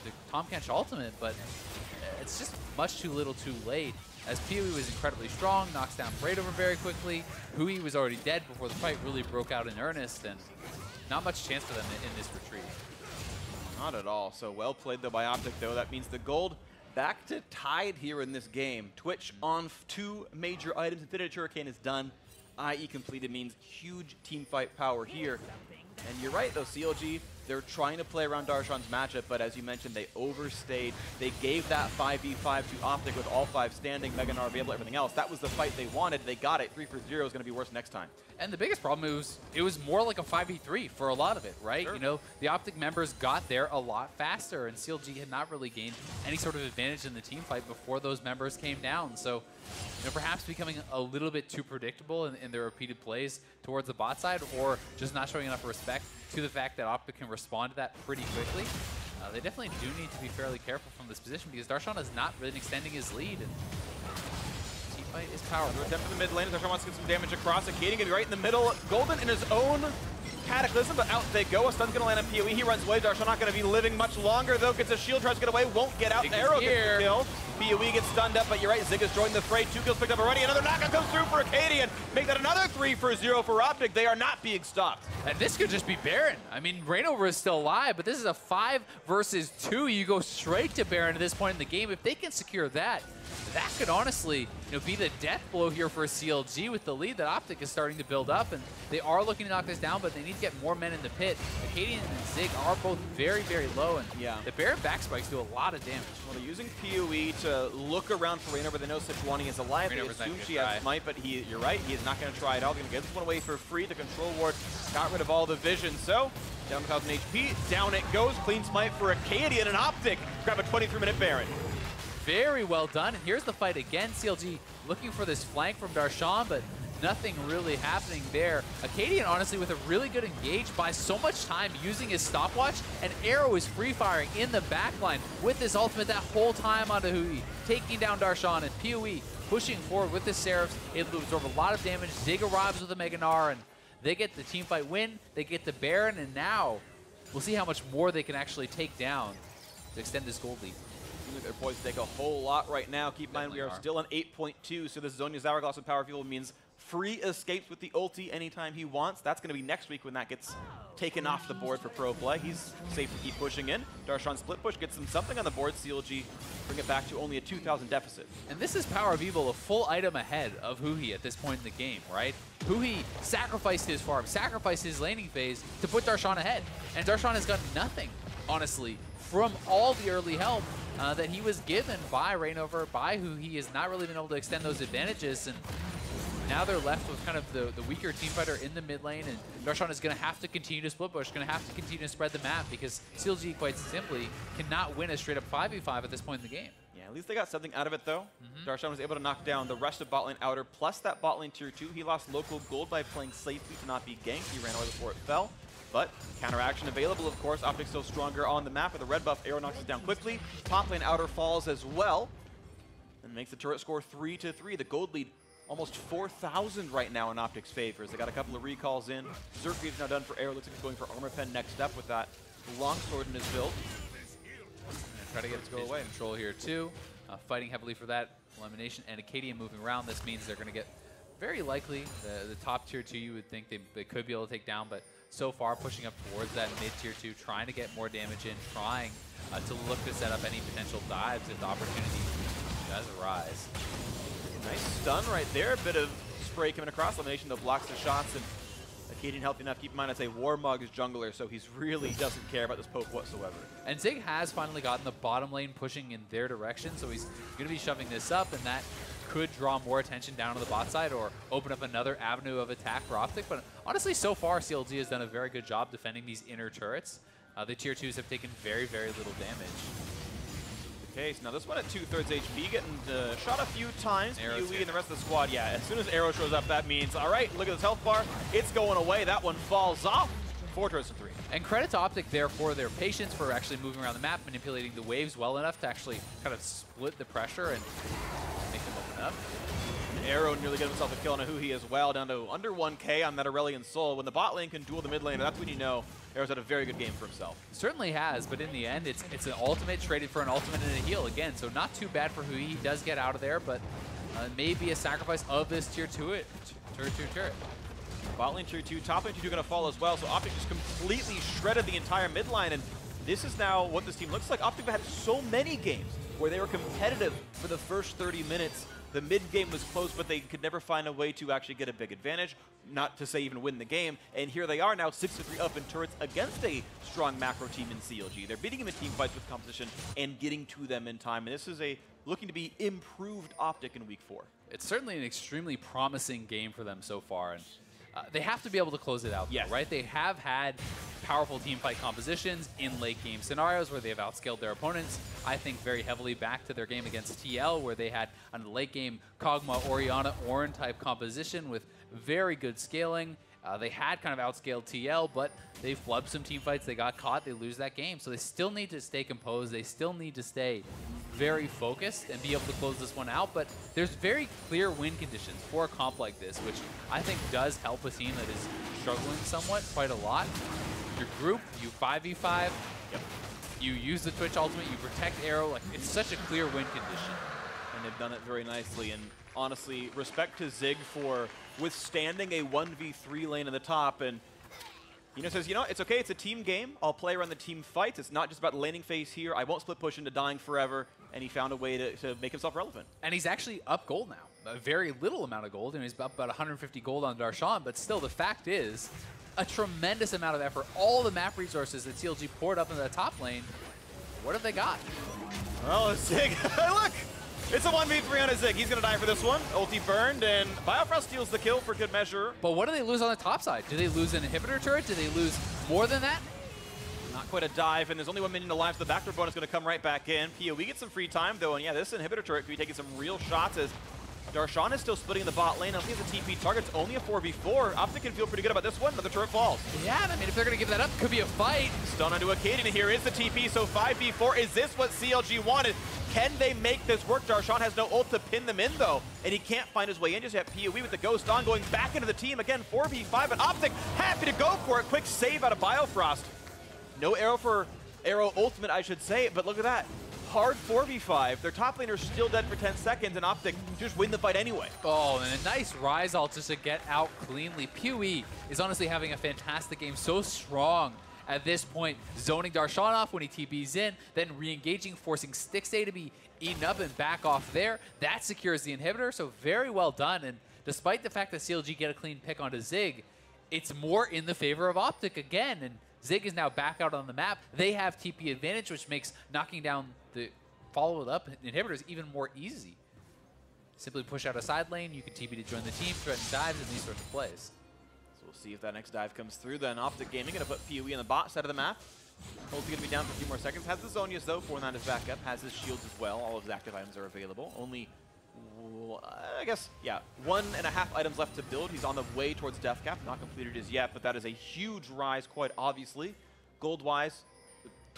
the Tomcatch ultimate, but it's just much too little too late. As PoE was incredibly strong, knocks down Rainover very quickly. Hui was already dead before the fight really broke out in earnest, and not much chance for them in this retreat. Not at all. So well played though by OpTic though. That means the gold back to tied here in this game. Twitch on 2 major items. Infinity Hurricane is done. IE completed means huge team fight power here. And you're right though, CLG, they're trying to play around Darshan's matchup, but as you mentioned, they overstayed. They gave that 5v5 to OpTic with all 5 standing, Meganar available, everything else. That was the fight they wanted. They got it. 3 for 0 is going to be worse next time. And the biggest problem is it was more like a 5v3 for a lot of it, right? Sure. You know, the OpTic members got there a lot faster, and CLG had not really gained any sort of advantage in the team fight before those members came down. So, you know, perhaps becoming a little bit too predictable in their repeated plays towards the bot side, or just not showing enough respect to the fact that OpTic can respond to that pretty quickly. They definitely do need to be fairly careful from this position because Darshan is not really extending his lead. And team fight is powerful. Attempt in the mid lane. Darshan wants to get some damage across. Acadian going to be right in the middle. Golden in his own Cataclysm, but out they go. A stun's going to land on PoE. He runs away. Darshan not going to be living much longer, though. Gets a shield, tries to get away, won't get out. Zig Arrow is gets the kill. PoE gets stunned up, but you're right. Zig has joined the fray. 2 kills picked up already. Another knockout comes through for Acadian. Make that another 3 for 0 for OpTic. They are not being stopped. And this could just be Baron. I mean, Rainover is still alive, but this is a 5 versus 2. You go straight to Baron at this point in the game. If they can secure that, that could honestly, you know, be the death blow here for CLG with the lead that OpTic is starting to build up. And they are looking to knock this down, but they need to get more men in the pit. Acadian and Zig are both very, very low, and the Baron backspikes do a lot of damage. Well, they're using PoE to look around for Rainover. They know Sejuani is alive. They assume she has Smite, but you're right, he is not going to try it all. They're going to get this one away for free. The control ward got rid of all the vision. So, down to 1,000 HP. Down it goes. Clean Smite for Acadian and OpTic. Grab a 23-minute Baron. Very well done. And here's the fight again. CLG looking for this flank from Darshan, but nothing really happening there. Acadian, honestly, with a really good engage, buys so much time using his stopwatch, and Arrow is free-firing in the backline with this ultimate that whole time onto Hui, taking down Darshan, and PoE pushing forward with the Seraphs, able to absorb a lot of damage. Zig arrives with a Meganar, and they get the teamfight win, they get the Baron, and now we'll see how much more they can actually take down to extend this gold lead. They're poised to take a whole lot right now. Keep in mind, we are still on 8.2, so this Zhonya's Hourglass with Power Fuel means free escapes with the ulti anytime he wants. That's going to be next week when that gets taken off the board for pro play. He's safe to keep pushing in. Darshan split push gets them something on the board. CLG bring it back to only a 2,000 deficit. And this is Power of Evil, a full item ahead of Hui at this point in the game, right? Hui sacrificed his farm, sacrificed his laning phase to put Darshan ahead. And Darshan has got nothing, honestly, from all the early help that he was given by Rainover, by Hui. He has not really been able to extend those advantages, and now they're left with kind of the weaker team fighter in the mid lane, and Darshan is going to have to continue to split push, going to have to continue to spread the map, because CLG, quite simply, cannot win a straight-up 5v5 at this point in the game. Yeah, at least they got something out of it, though. Darshan was able to knock down the rest of bot lane outer, plus that bot lane tier 2. He lost local gold by playing safely to not be ganked. He ran away before it fell. But counteraction available, of course. OpTic still stronger on the map with a red buff. Arrow knocks it down quickly. Top lane outer falls as well, and makes the turret score 3-3. The gold lead almost 4,000 right now in OpTic's favors. They got a couple of recalls in. Zergreave's now done for Arrow. Looks like he's going for Armor Pen next up with that longsword in his build. try to get go away. control here too. Fighting heavily for that elimination, and Acadia moving around. This means they're going to get very likely the top tier 2 you would think they could be able to take down, but so far pushing up towards that mid tier 2, trying to get more damage in, trying to look to set up any potential dives if the opportunity does arise. Nice stun right there. A bit of spray coming across. Elimination that blocks the shots, and Acadian healthy enough. Keep in mind, it's a Warmog's jungler, so he's really doesn't care about this poke whatsoever. And Zig has finally gotten the bottom lane pushing in their direction, so he's going to be shoving this up, and that could draw more attention down to the bot side or open up another avenue of attack for OpTic. But honestly, so far, CLG has done a very good job defending these inner turrets. The tier 2s have taken very, very little damage. Okay, so now this one at 2/3 HP, getting shot a few times. PoE and the rest of the squad, yeah, as soon as Arrow shows up, that means, all right, look at this health bar. It's going away. That one falls off. 4 turrets to 3. And credit to OpTic there for their patience, for actually moving around the map, manipulating the waves well enough to actually kind of split the pressure and make them open up. Arrow nearly got himself a kill on a Huhi as well, down to under 1K on that Aurelion Soul. When the bot lane can duel the mid lane, that's when you know Arrow's had a very good game for himself. Certainly has, but in the end, it's an ultimate traded for an ultimate and a heal again, so not too bad for Huhi. He does get out of there, but maybe a sacrifice of this tier 2 turret. Bot lane tier 2, top lane tier 2 going to fall as well, so OpTic just completely shredded the entire mid line, and this is now what this team looks like. OpTic had so many games where they were competitive for the first 30 minutes. The mid-game was close, but they could never find a way to actually get a big advantage, not to say even win the game. And here they are now 6-3 up in turrets against a strong macro team in CLG. They're beating them in team fights with competition and getting to them in time. And this is looking to be improved OpTic in week 4. It's certainly an extremely promising game for them so far. And they have to be able to close it out, yes, right? They have had powerful team fight compositions in late game scenarios where they've outscaled their opponents. I think very heavily back to their game against TL, where they had a late game Kog'Maw, Orianna, Ornn type composition with very good scaling. They had kind of outscaled TL, but they flubbed some team fights. They got caught. They lose that game. So they still need to stay composed. They still need to stay very focused and be able to close this one out. But there's very clear win conditions for a comp like this, which I think does help a team that is struggling somewhat, quite a lot. Your group, you 5v5, you use the Twitch ultimate, you protect Arrow. Like, it's such a clear win condition. And they've done it very nicely. And honestly, respect to Zig for withstanding a 1v3 lane in the top. And says, it's okay, it's a team game. I'll play around the team fights. It's not just about laning phase here. I won't split push into dying forever. And he found a way to make himself relevant. And he's actually up gold now. A very little amount of gold. And he's up about 150 gold on Darshan. But still, the fact is, a tremendous amount of effort. All the map resources that CLG poured up into the top lane. What have they got? Well, Zig, look! It's a 1v3 on a Zig. He's going to die for this one. Ulti burned, and Biofrost steals the kill for good measure. But what do they lose on the top side? Do they lose an inhibitor turret? Do they lose more than that? Not quite a dive, and there's only 1 minion alive, so the backdoor bonus is going to come right back in. PoE gets some free time, though, and yeah, this inhibitor turret could be taking some real shots as Darshan is still splitting in the bot lane. I don't think it's a TP target. It's only a 4v4. OpTic can feel pretty good about this one. Another turret falls. Yeah, I mean, if they're going to give that up, it could be a fight. Stun onto Acadian, and here is the TP, so 5v4. Is this what CLG wanted? Can they make this work? Darshan has no ult to pin them in, though, and he can't find his way in. Just yet PoE with the Ghost on, going back into the team. Again, 4v5, and OpTic happy to go for it. Quick save out of Biofrost. No arrow for Arrow ultimate, I should say, but look at that. Hard 4v5. Their top laner's still dead for 10 seconds, and OpTic just win the fight anyway. Oh, and a nice Rise ult just to get out cleanly. PoE is honestly having a fantastic game, so strong at this point, zoning Darshan off when he TPs in, then re-engaging, forcing Stixay to be eaten up and back off there. That secures the inhibitor, so very well done. And despite the fact that CLG get a clean pick onto Zig, it's more in the favor of OpTic again, and Zig is now back out on the map. They have TP advantage, which makes knocking down the followed-up inhibitors even more easy. Simply push out a side lane, you can TP to join the team, threaten dives, and these sorts of plays. So we'll see if that next dive comes through. Then OpTic Gaming going to put PoE on the bot side of the map. Ulti going to be down for a few more seconds. Has the Zonias, though. 4-9 is back up. Has his shields as well. All of his active items are available. Only, I guess, yeah, 1.5 items left to build. He's on the way towards death cap. Not completed as yet, but that is a huge rise, quite obviously. Gold-wise,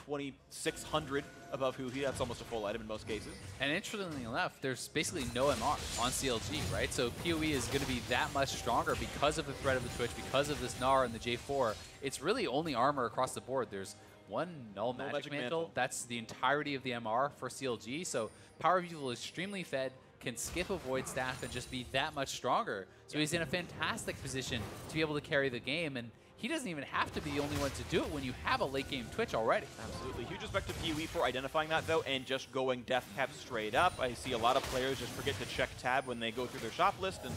2,600 above Huhi. That's almost a full item in most cases. And interestingly enough, there's basically no MR on CLG, right? So PoE is going to be that much stronger because of the threat of the Twitch, because of this Gnar and the J4. It's really only armor across the board. There's one null magic mantle. That's the entirety of the MR for CLG. So Power of Evil is extremely fed, can skip a Void Staff and just be that much stronger. So he's in a fantastic position to be able to carry the game, and he doesn't even have to be the only one to do it when you have a late game Twitch already. Absolutely. Huge respect to PoE for identifying that, though, and just going death cap straight up. I see a lot of players just forget to check tab when they go through their shop list, and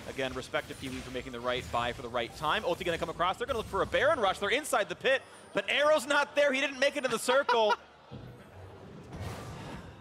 again, respect to PoE for making the right buy for the right time. Ulti going to come across. They're going to look for a Baron rush. They're inside the pit, but Arrow's not there. He didn't make it in the circle.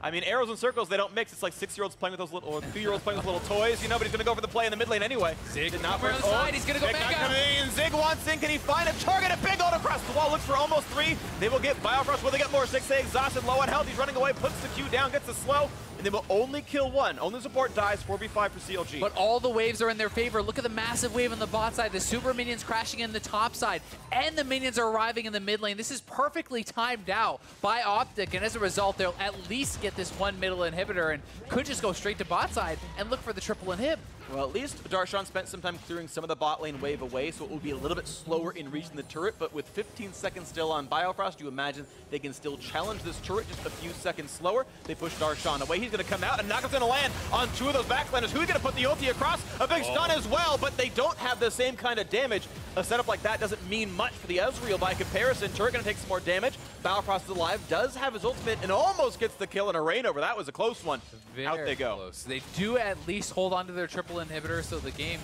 I mean, arrows and circles, they don't mix. It's like 6-year-olds playing with those little, or 2-year-olds playing with little toys, you know, but he's going to go for the play in the mid lane anyway. Zig did not on the side. He's going to go back. Zig wants in. Can he find a target? A big ult across the wall. Looks for almost 3. They will get Biofrost. Will they get more? 6 exhausted, low on health. He's running away, puts the Q down, gets the slow, and they will only kill 1. Only support dies, 4v5 for CLG. But all the waves are in their favor. Look at the massive wave on the bot side. The super minions crashing in the top side, and the minions are arriving in the mid lane. This is perfectly timed out by OpTic, and as a result, they'll at least get this one middle inhibitor and could just go straight to bot side and look for the triple inhib. Well, at least Darshan spent some time clearing some of the bot lane wave away, so it will be a little bit slower in reaching the turret, but with 15 seconds still on Biofrost, you imagine they can still challenge this turret just a few seconds slower. They push Darshan away. He's going to come out, and Knockout's going to land on 2 of those backlanders. Who's going to put the ulti across? A big stun as well, but they don't have the same kind of damage. A setup like that doesn't mean much for the Ezreal by comparison. Turret going to take some more damage. Biofrost is alive, does have his ultimate, and almost gets the kill in a rain over. That was a close one. Out they go. Close. They do at least hold on to their triple inhibitor, so the game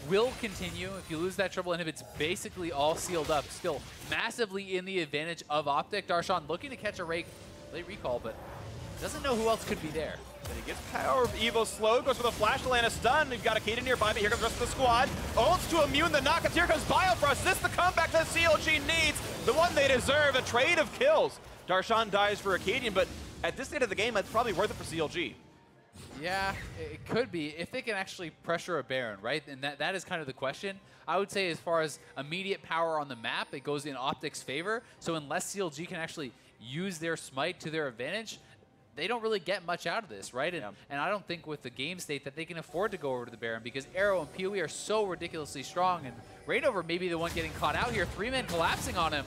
will continue. If you lose that triple inhib, it's basically all sealed up. Still massively in the advantage of OpTic. Darshan looking to catch a late recall, but doesn't know who else could be there. And he gets Power of Evil slow, goes for the flash to land a stun. We've got a Kaden nearby, but here comes the rest of the squad. Ults to immune the knockouts. Here comes Biofrost. This is the comeback that CLG needs. The one they deserve, a trade of kills. Darshan dies for Acadian, but at this state of the game, that's probably worth it for CLG. Yeah, it could be if they can actually pressure a Baron, right? And that is kind of the question. I would say as far as immediate power on the map, it goes in OpTic's favor. So unless CLG can actually use their smite to their advantage, they don't really get much out of this, right? And I don't think with the game state that they can afford to go over to the Baron because Arrow and PoE are so ridiculously strong, and Reignover may be the one getting caught out here. 3 men collapsing on him.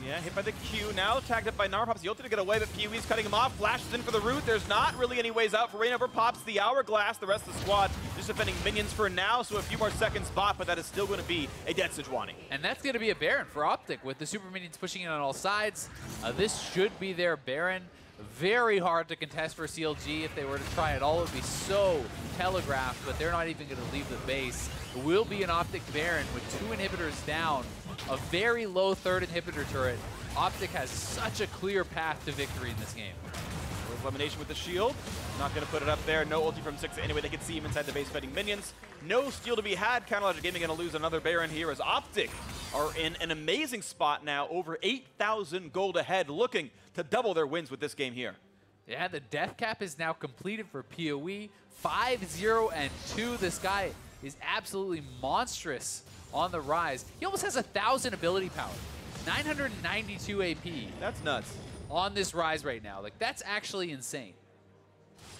Yeah, hit by the Q now, tagged up by Nar, pops the ulti to get away, but PoE's cutting him off, flashes in for the root. There's not really any ways out for Reignover, pops the Hourglass. The rest of the squad just defending minions for now, so a few more seconds bot, but that is still going to be a dead Sejuani. And that's going to be a Baron for OpTic with the super minions pushing in on all sides. This should be their Baron. Very hard to contest for CLG. If they were to try it all, it would be so telegraphed, but they're not even going to leave the base. It will be an OpTic Baron with 2 inhibitors down, a very low 3rd inhibitor turret. OpTic has such a clear path to victory in this game. Elimination with the shield. Not going to put it up there. No ulti from 6 anyway. They can see him inside the base fighting minions. No steal to be had. Counterlogic Gaming going to lose another Baron here as OpTic are in an amazing spot now. Over 8,000 gold ahead, looking to double their wins with this game here. Yeah, the death cap is now completed for PoE. 5-0-2. This guy is absolutely monstrous on the rise. He almost has 1,000 ability power. 992 AP. That's nuts. On this rise right now. Like, that's actually insane.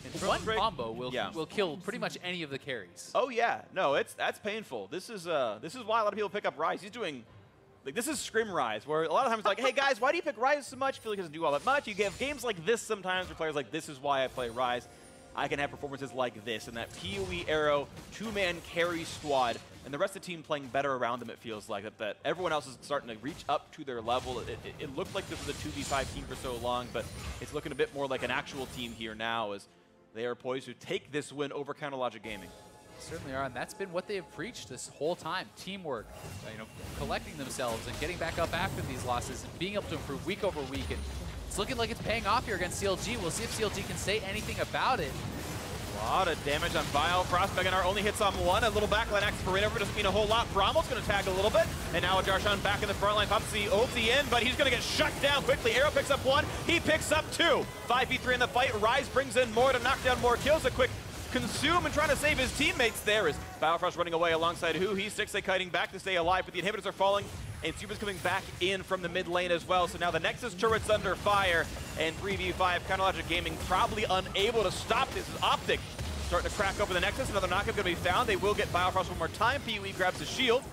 And one combo will kill pretty much any of the carries. Oh yeah, no, that's painful. This is why a lot of people pick up Rise. He's doing, like, this is Scrim Rise, where a lot of times it's like, hey guys, why do you pick Rise so much? I feel like it doesn't do all that much. You get games like this sometimes where players like, this is why I play Rise. I can have performances like this, and that PoE Arrow 2-man carry squad, and the rest of the team playing better around them, it feels like. That everyone else is starting to reach up to their level. It looked like this was a 2v5 team for so long, but it's looking a bit more like an actual team here now as they are poised to take this win over Counterlogic Gaming. Certainly are, and that's been what they have preached this whole time. Teamwork, collecting themselves and getting back up after these losses and being able to improve week over week. And it's looking like it's paying off here against CLG. We'll see if CLG can say anything about it. A lot of damage on Biofrost. Meganar only hits on 1. A little backline axe for Reignover doesn't mean a whole lot. Bromwell's going to tag a little bit. And now Darshan back in the front line. Pops the ulti in, but he's going to get shut down quickly. Arrow picks up 1. He picks up 2. 5v3 in the fight. Rise brings in more to knock down more kills. A quick consume and trying to save his teammates there is Biofrost running away alongside who? He's 6A kiting back to stay alive, but the inhibitors are falling. And Suba's coming back in from the mid lane as well. So now the Nexus turret's under fire. And 3v5, Counterlogic Gaming probably unable to stop this. Is OpTic starting to crack open the Nexus. Another knockup going to be found. They will get Biofrost one more time. PoE grabs his shield.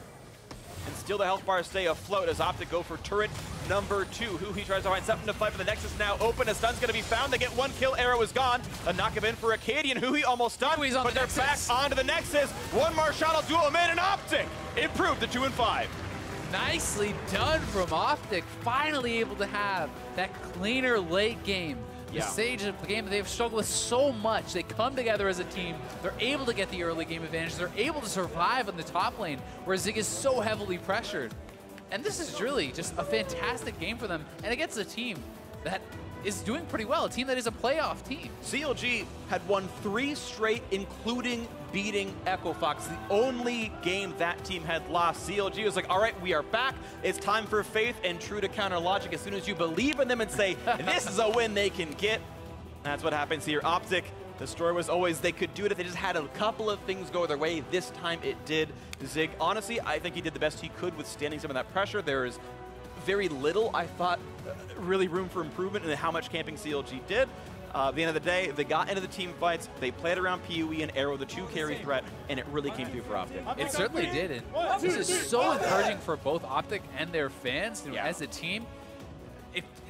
and still the health bars stay afloat as OpTic go for turret number 2. He tries to find something to fight, but the Nexus now open. A stun's going to be found. They get 1 kill. Arrow is gone. A knock in for Acadian. He almost stunned, but they're back onto the Nexus. One more shot will do him in, and OpTic improved to 2-5. Nicely done from OpTic. Finally able to have that cleaner late game. The stage of the game that they've struggled with so much. They come together as a team. They're able to get the early game advantage. They're able to survive in the top lane where Zig is so heavily pressured. And this is really just a fantastic game for them. And against a team that is doing pretty well, a team that is a playoff team. CLG had won 3 straight, including beating Echo Fox, the only game that team had lost. CLG was like, all right, we are back. It's time for faith, and true to counter logic, as soon as you believe in them and say, this is a win they can get, that's what happens here. OpTic, the story was always they could do it if they just had a couple of things go their way. This time it did. Zig, honestly, I think he did the best he could withstanding some of that pressure. There is very little, I thought, really room for improvement in how much camping CLG did. At the end of the day, they got into the team fights, they played around PUE and Arrow, the 2 carry threat, and it really came through for OpTic. It certainly did, and this is so encouraging for both OpTic and their fans as a team.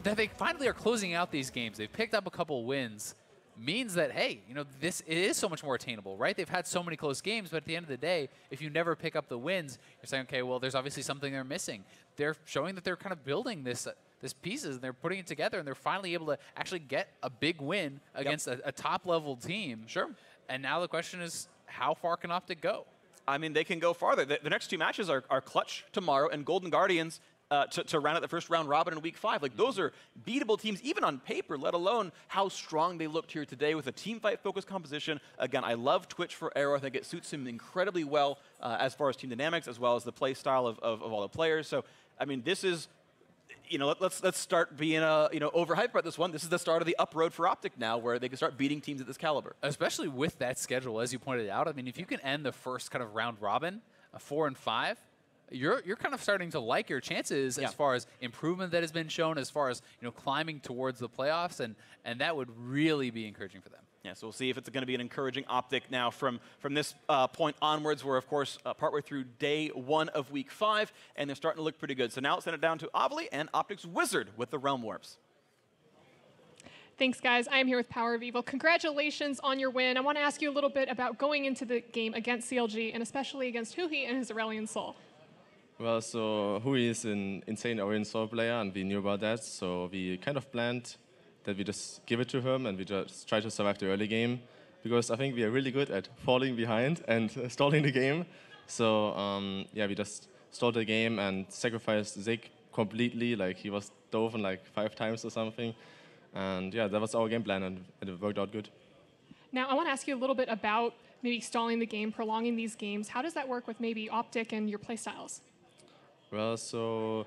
That they finally are closing out these games. They've picked up a couple wins. Means that, hey, it is so much more attainable, right? They've had so many close games, but at the end of the day, if you never pick up the wins, you're saying, okay, well, there's obviously something they're missing. They're showing that they're kind of building this pieces, and they're putting it together, and they're finally able to actually get a big win against a top-level team. Sure. And now the question is, how far can OpTic go? I mean, they can go farther. The next 2 matches are Clutch tomorrow and Golden Guardians to round out the first round robin in week 5. Like, those are beatable teams, even on paper, let alone how strong they looked here today with a team fight focused composition. Again, I love Twitch for Arrow. I think it suits him incredibly well as far as team dynamics, as well as the play style of all the players. So, I mean, this is, let's start being overhyped about this one. This is the start of the up road for OpTic now, where they can start beating teams at this caliber. Especially with that schedule, as you pointed out. I mean, if you can end the first kind of round robin, 4-5, you're kind of starting to like your chances as far as improvement that has been shown, as far as climbing towards the playoffs, and that would really be encouraging for them. Yeah, so we'll see if it's going to be an encouraging OpTic now from this point onwards. We're, of course, partway through day 1 of week 5, and they're starting to look pretty good. So now let's send it down to Avli and OpTic's Wizard with the Realm Warps. Thanks, guys. I am here with Power of Evil. Congratulations on your win. I want to ask you a little bit about going into the game against CLG, and especially against Hui and his Aurelion Soul. Well, so Hui is an insane Aurelion Soul player, and we knew about that, so we kind of planned that we just give it to him and we just try to survive the early game, because I think we are really good at falling behind and stalling the game. So yeah, we just stalled the game and sacrificed Zig completely. Like, he was dove like 5 times or something. And yeah, that was our game plan, and it worked out good. Now, I want to ask you a little bit about maybe stalling the game, prolonging these games. How does that work with maybe OpTic and your playstyles? Well, so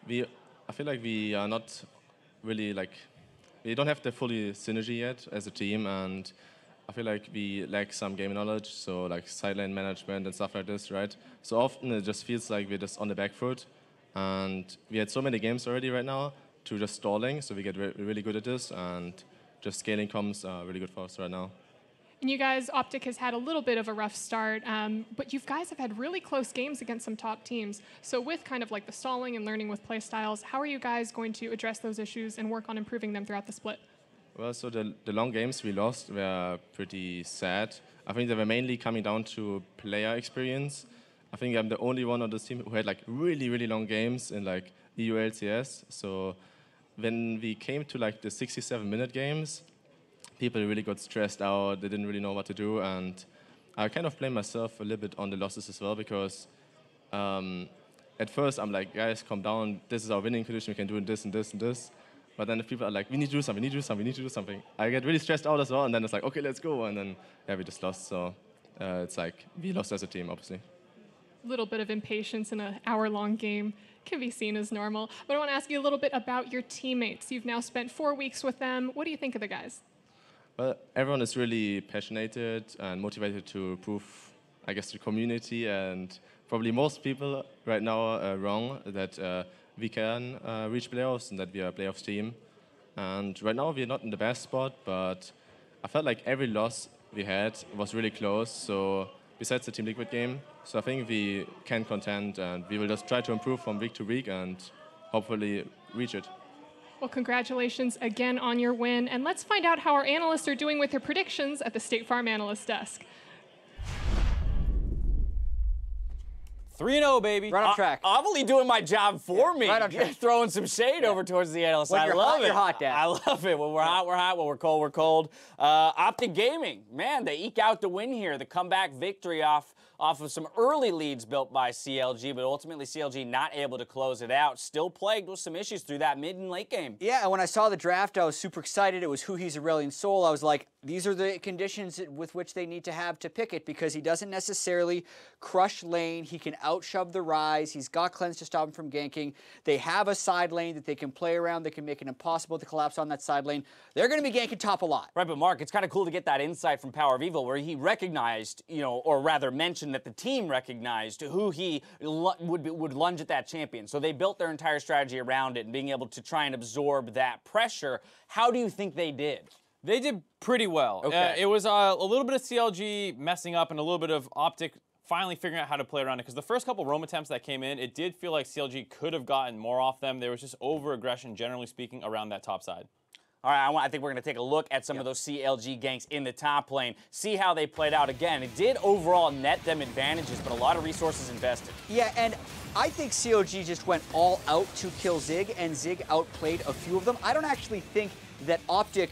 I feel like we are not really we don't have the fully synergy yet as a team, and I feel like we lack some game knowledge, so like sideline management and stuff like this, right? So often it just feels like we're just on the back foot, and we had so many games already right now to just stalling, so we get really good at this, and just scaling comms really good for us right now. And you guys, OpTic has had a little bit of a rough start, but you guys have had really close games against some top teams. So with kind of like the stalling and learning with play styles, how are you guys going to address those issues and work on improving them throughout the split? Well, so the long games we lost were pretty sad. I think they were mainly coming down to player experience. I think I'm the only one on this team who had like really, really long games in like EU LCS. So when we came to like the 67-minute games, people really got stressed out. They didn't really know what to do, and I kind of blame myself a little bit on the losses as well, because at first I'm like, guys, calm down. This is our winning condition. We can do this and this and this. But then if people are like, we need to do something, we need to do something, we need to do something, I get really stressed out as well, and then it's like, okay, let's go. And then yeah, we just lost. So it's like we lost as a team, obviously. A little bit of impatience in an hour-long game can be seen as normal. But I want to ask you a little bit about your teammates. You've now spent 4 weeks with them. What do you think of the guys? Well, everyone is really passionate and motivated to prove, I guess, the community and probably most people right now are wrong that we can reach playoffs and that we are a playoffs team. And right now we're not in the best spot, but I felt like every loss we had was really close. So besides the Team Liquid game. So I think we can contend, and we will just try to improve from week to week and hopefully reach it. Well, congratulations again on your win. And let's find out how our analysts are doing with their predictions at the State Farm Analyst Desk. 3-0, baby. Right on track. Amelie doing my job for me. Right on track. Throwing some shade over towards the analysts. When I you're love hot, it. you're hot, Dad. I love it. When we're hot, we're hot. When we're cold, we're cold. OpTic Gaming, man, they eke out the win here. The comeback victory off of some early leads built by CLG, but ultimately CLG not able to close it out. Still plagued with some issues through that mid and late game. Yeah, and when I saw the draft, I was super excited. It was Huhi's Aurelian Soul. I was like, these are the conditions with which they need to have to pick it, because he doesn't necessarily crush lane. He can outshove the Rise. He's got Cleanse to stop him from ganking. They have a side lane that they can play around that can make it impossible to collapse on that side lane. They're going to be ganking top a lot. Right, but Mark, it's kind of cool to get that insight from Power of Evil, where he recognized, or rather mentioned that the team recognized who he would lunge at that champion. So they built their entire strategy around it and being able to try and absorb that pressure. How do you think they did? They did pretty well. Okay. It was a little bit of CLG messing up and a little bit of OpTic finally figuring out how to play around it, because the first couple roam attempts that came in, it did feel like CLG could have gotten more off them. There was just over-aggression, generally speaking, around that top side. All right, I think we're going to take a look at some of those CLG ganks in the top lane, see how they played out. Again, it did overall net them advantages, but a lot of resources invested. Yeah, and I think CLG just went all out to kill Zig, and Zig outplayed a few of them. I don't actually think that OpTic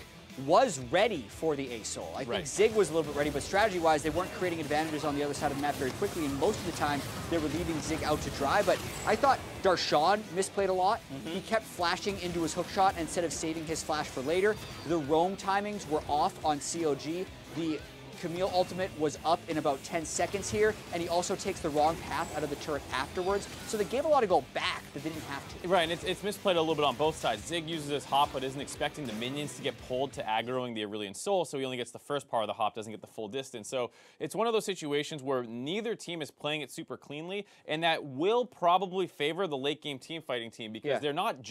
was ready for the A-Soul. I think Zig was a little bit ready, but strategy-wise, they weren't creating advantages on the other side of the map very quickly, and most of the time, they were leaving Zig out to dry. But I thought Darshan misplayed a lot. He kept flashing into his hook shot instead of saving his flash for later. The roam timings were off on CLG. The Camille ultimate was up in about 10 seconds here, and he also takes the wrong path out of the turret afterwards. So they gave a lot of gold back that they didn't have to. Right, and it's misplayed a little bit on both sides. Zig uses his hop, but isn't expecting the minions to get pulled to aggroing the Aurelian Soul, so he only gets the first part of the hop, doesn't get the full distance. So it's one of those situations where neither team is playing it super cleanly, and that will probably favor the late game team fighting team, because they're not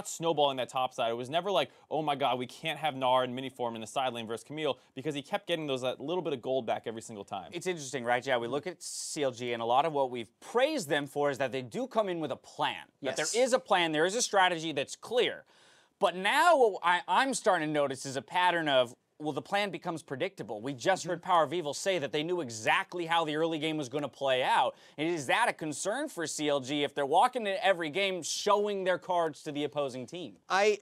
snowballing that top side. It was never like, oh my god, we can't have Gnar and Miniform in the side lane versus Camille, because he kept getting those a little bit of gold back every single time. It's interesting, right? Yeah, we look at CLG, and a lot of what we've praised them for is that they do come in with a plan. Yes. That there is a plan, there is a strategy that's clear. But now what I'm starting to notice is a pattern of, well, the plan becomes predictable. We just heard Power of Evil say that they knew exactly how the early game was going to play out. And is that a concern for CLG if they're walking into every game showing their cards to the opposing team? I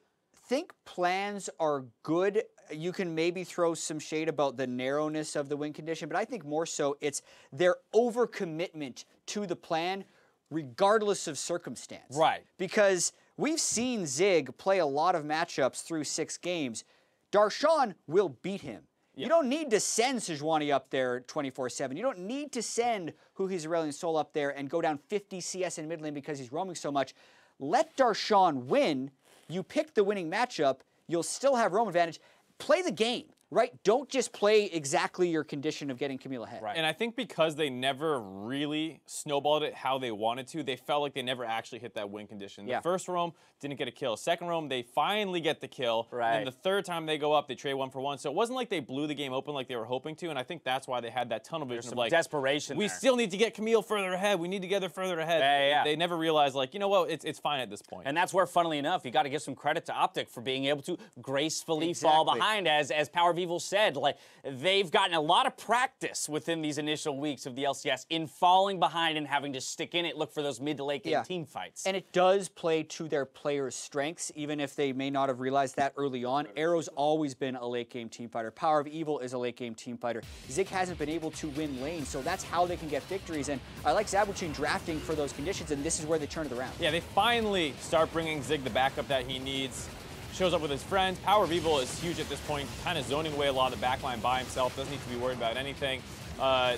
think plans are good. You can maybe throw some shade about the narrowness of the win condition, but I think more so it's their overcommitment to the plan regardless of circumstance. Right. Because we've seen Zig play a lot of matchups through 6 games. Darshan will beat him. Yep. You don't need to send Sejuani up there 24/7. You don't need to send Huhi's Aurelian Soul up there and go down 50 CS in mid lane because he's roaming so much. Let Darshan win. You pick the winning matchup. You'll still have roam advantage. Play the game, right? Don't just play exactly your condition of getting Camille ahead. Right. And I think because they never really snowballed it how they wanted to, they felt like they never actually hit that win condition. The first roam didn't get a kill. Second roam, they finally get the kill. Right. And the third time they go up, they trade 1 for 1. So it wasn't like they blew the game open like they were hoping to, and I think that's why they had that tunnel vision of like, desperation we there. still need to get Camille further ahead. We need to get her further ahead. Yeah. They never realized, like, you know what, it's fine at this point. And that's where, funnily enough, you got to give some credit to OpTic for being able to gracefully fall behind, as Power of Evil said. Like, they've gotten a lot of practice within these initial weeks of the LCS in falling behind and having to stick in it, look for those mid to late game team fights. And it does play to their players' strengths, even if they may not have realized that early on. Arrow's always been a late game team fighter. Power of Evil is a late game team fighter. Zig hasn't been able to win lanes, so that's how they can get victories. And I like Zabuchin drafting for those conditions, and this is where they turn it around. Yeah, they finally start bringing Zig the backup that he needs. Shows up with his friends. Power of Evil is huge at this point, kind of zoning away a lot of the backline by himself, doesn't need to be worried about anything.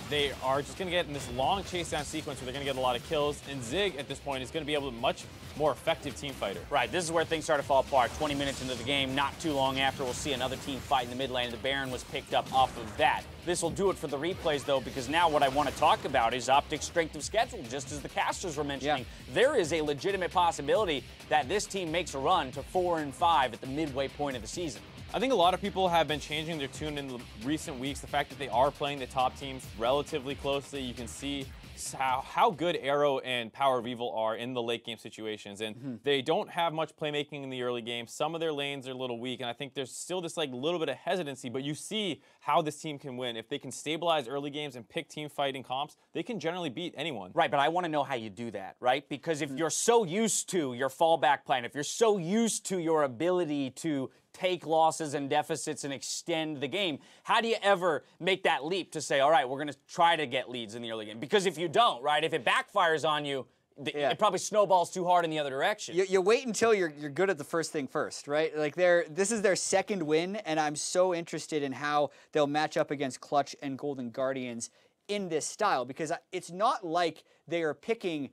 They are just going to get in this long chase down sequence where they're going to get a lot of kills, and Zig at this point is going to be able to much more effective team fighter. Right, this is where things start to fall apart. 20 minutes into the game, not too long after, we'll see another team fight in the mid lane, and the Baron was picked up off of that. This will do it for the replays, though, because now what I want to talk about is OpTic's strength of schedule, just as the casters were mentioning. There is a legitimate possibility that this team makes a run to 4-5 at the midway point of the season. I think a lot of people have been changing their tune in the recent weeks. The fact that they are playing the top teams relatively closely, you can see how good Arrow and Power of Evil are in the late game situations, and they don't have much playmaking in the early game. Some of their lanes are a little weak, and I think there's still this like little bit of hesitancy, but you see how this team can win. If they can stabilize early games and pick team fighting comps, they can generally beat anyone. Right, but I want to know how you do that, right? Because if you're so used to your fallback plan, if you're so used to your ability to take losses and deficits and extend the game, how do you ever make that leap to say, all right, we're going to try to get leads in the early game? Because if you don't, right, if it backfires on you, it probably snowballs too hard in the other direction. You wait until you're good at the first thing first, right? Like this is their second win, and I'm so interested in how they'll match up against Clutch and Golden Guardians in this style, because it's not like they are picking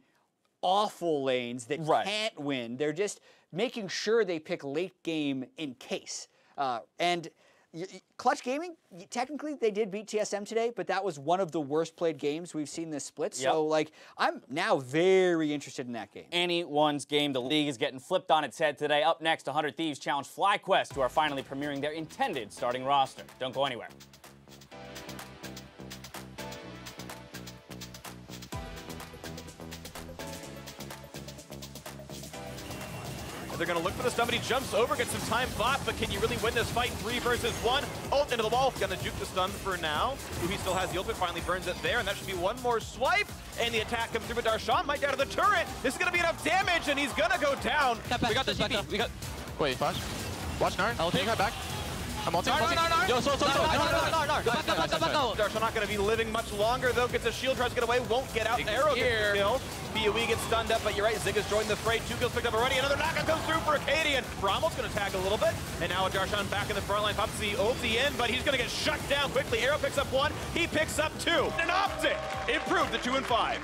awful lanes that can't win. They're just making sure they pick late game in case. And Clutch Gaming, technically they did beat TSM today, but that was one of the worst played games we've seen this split. So like, I'm now very interested in that game. Anyone's game. The league is getting flipped on its head today. Up next, 100 Thieves challenge FlyQuest, who are finally premiering their intended starting roster. Don't go anywhere. They're going to look for the stun, but he jumps over, gets some time bought, but can you really win this fight? 3 versus 1. Ult into the wall, going to juke the stun for now. He still has the ultimate, finally burns it there, and that should be one more swipe. And the attack comes through, but Darshan might get out of the turret. This is going to be enough damage, and he's going to go down. We got the TP. We got... Wait, flash. Watch Nard. I'll take her back. I'm ulting. Yo, so. Darshan not going to be living much longer, though. Gets a shield, tries to get away, won't get out. Arrow gets the kill. BOE gets stunned up, but you're right, Zig has joined the fray. 2 kills picked up already. Another knockout comes through for Acadian. Brommel's going to tag a little bit. And now Darshan back in the front line. Pops the ulti in, but he's going to get shut down quickly. Arrow picks up 1. He picks up 2. And OpTic improved to 2 and 5.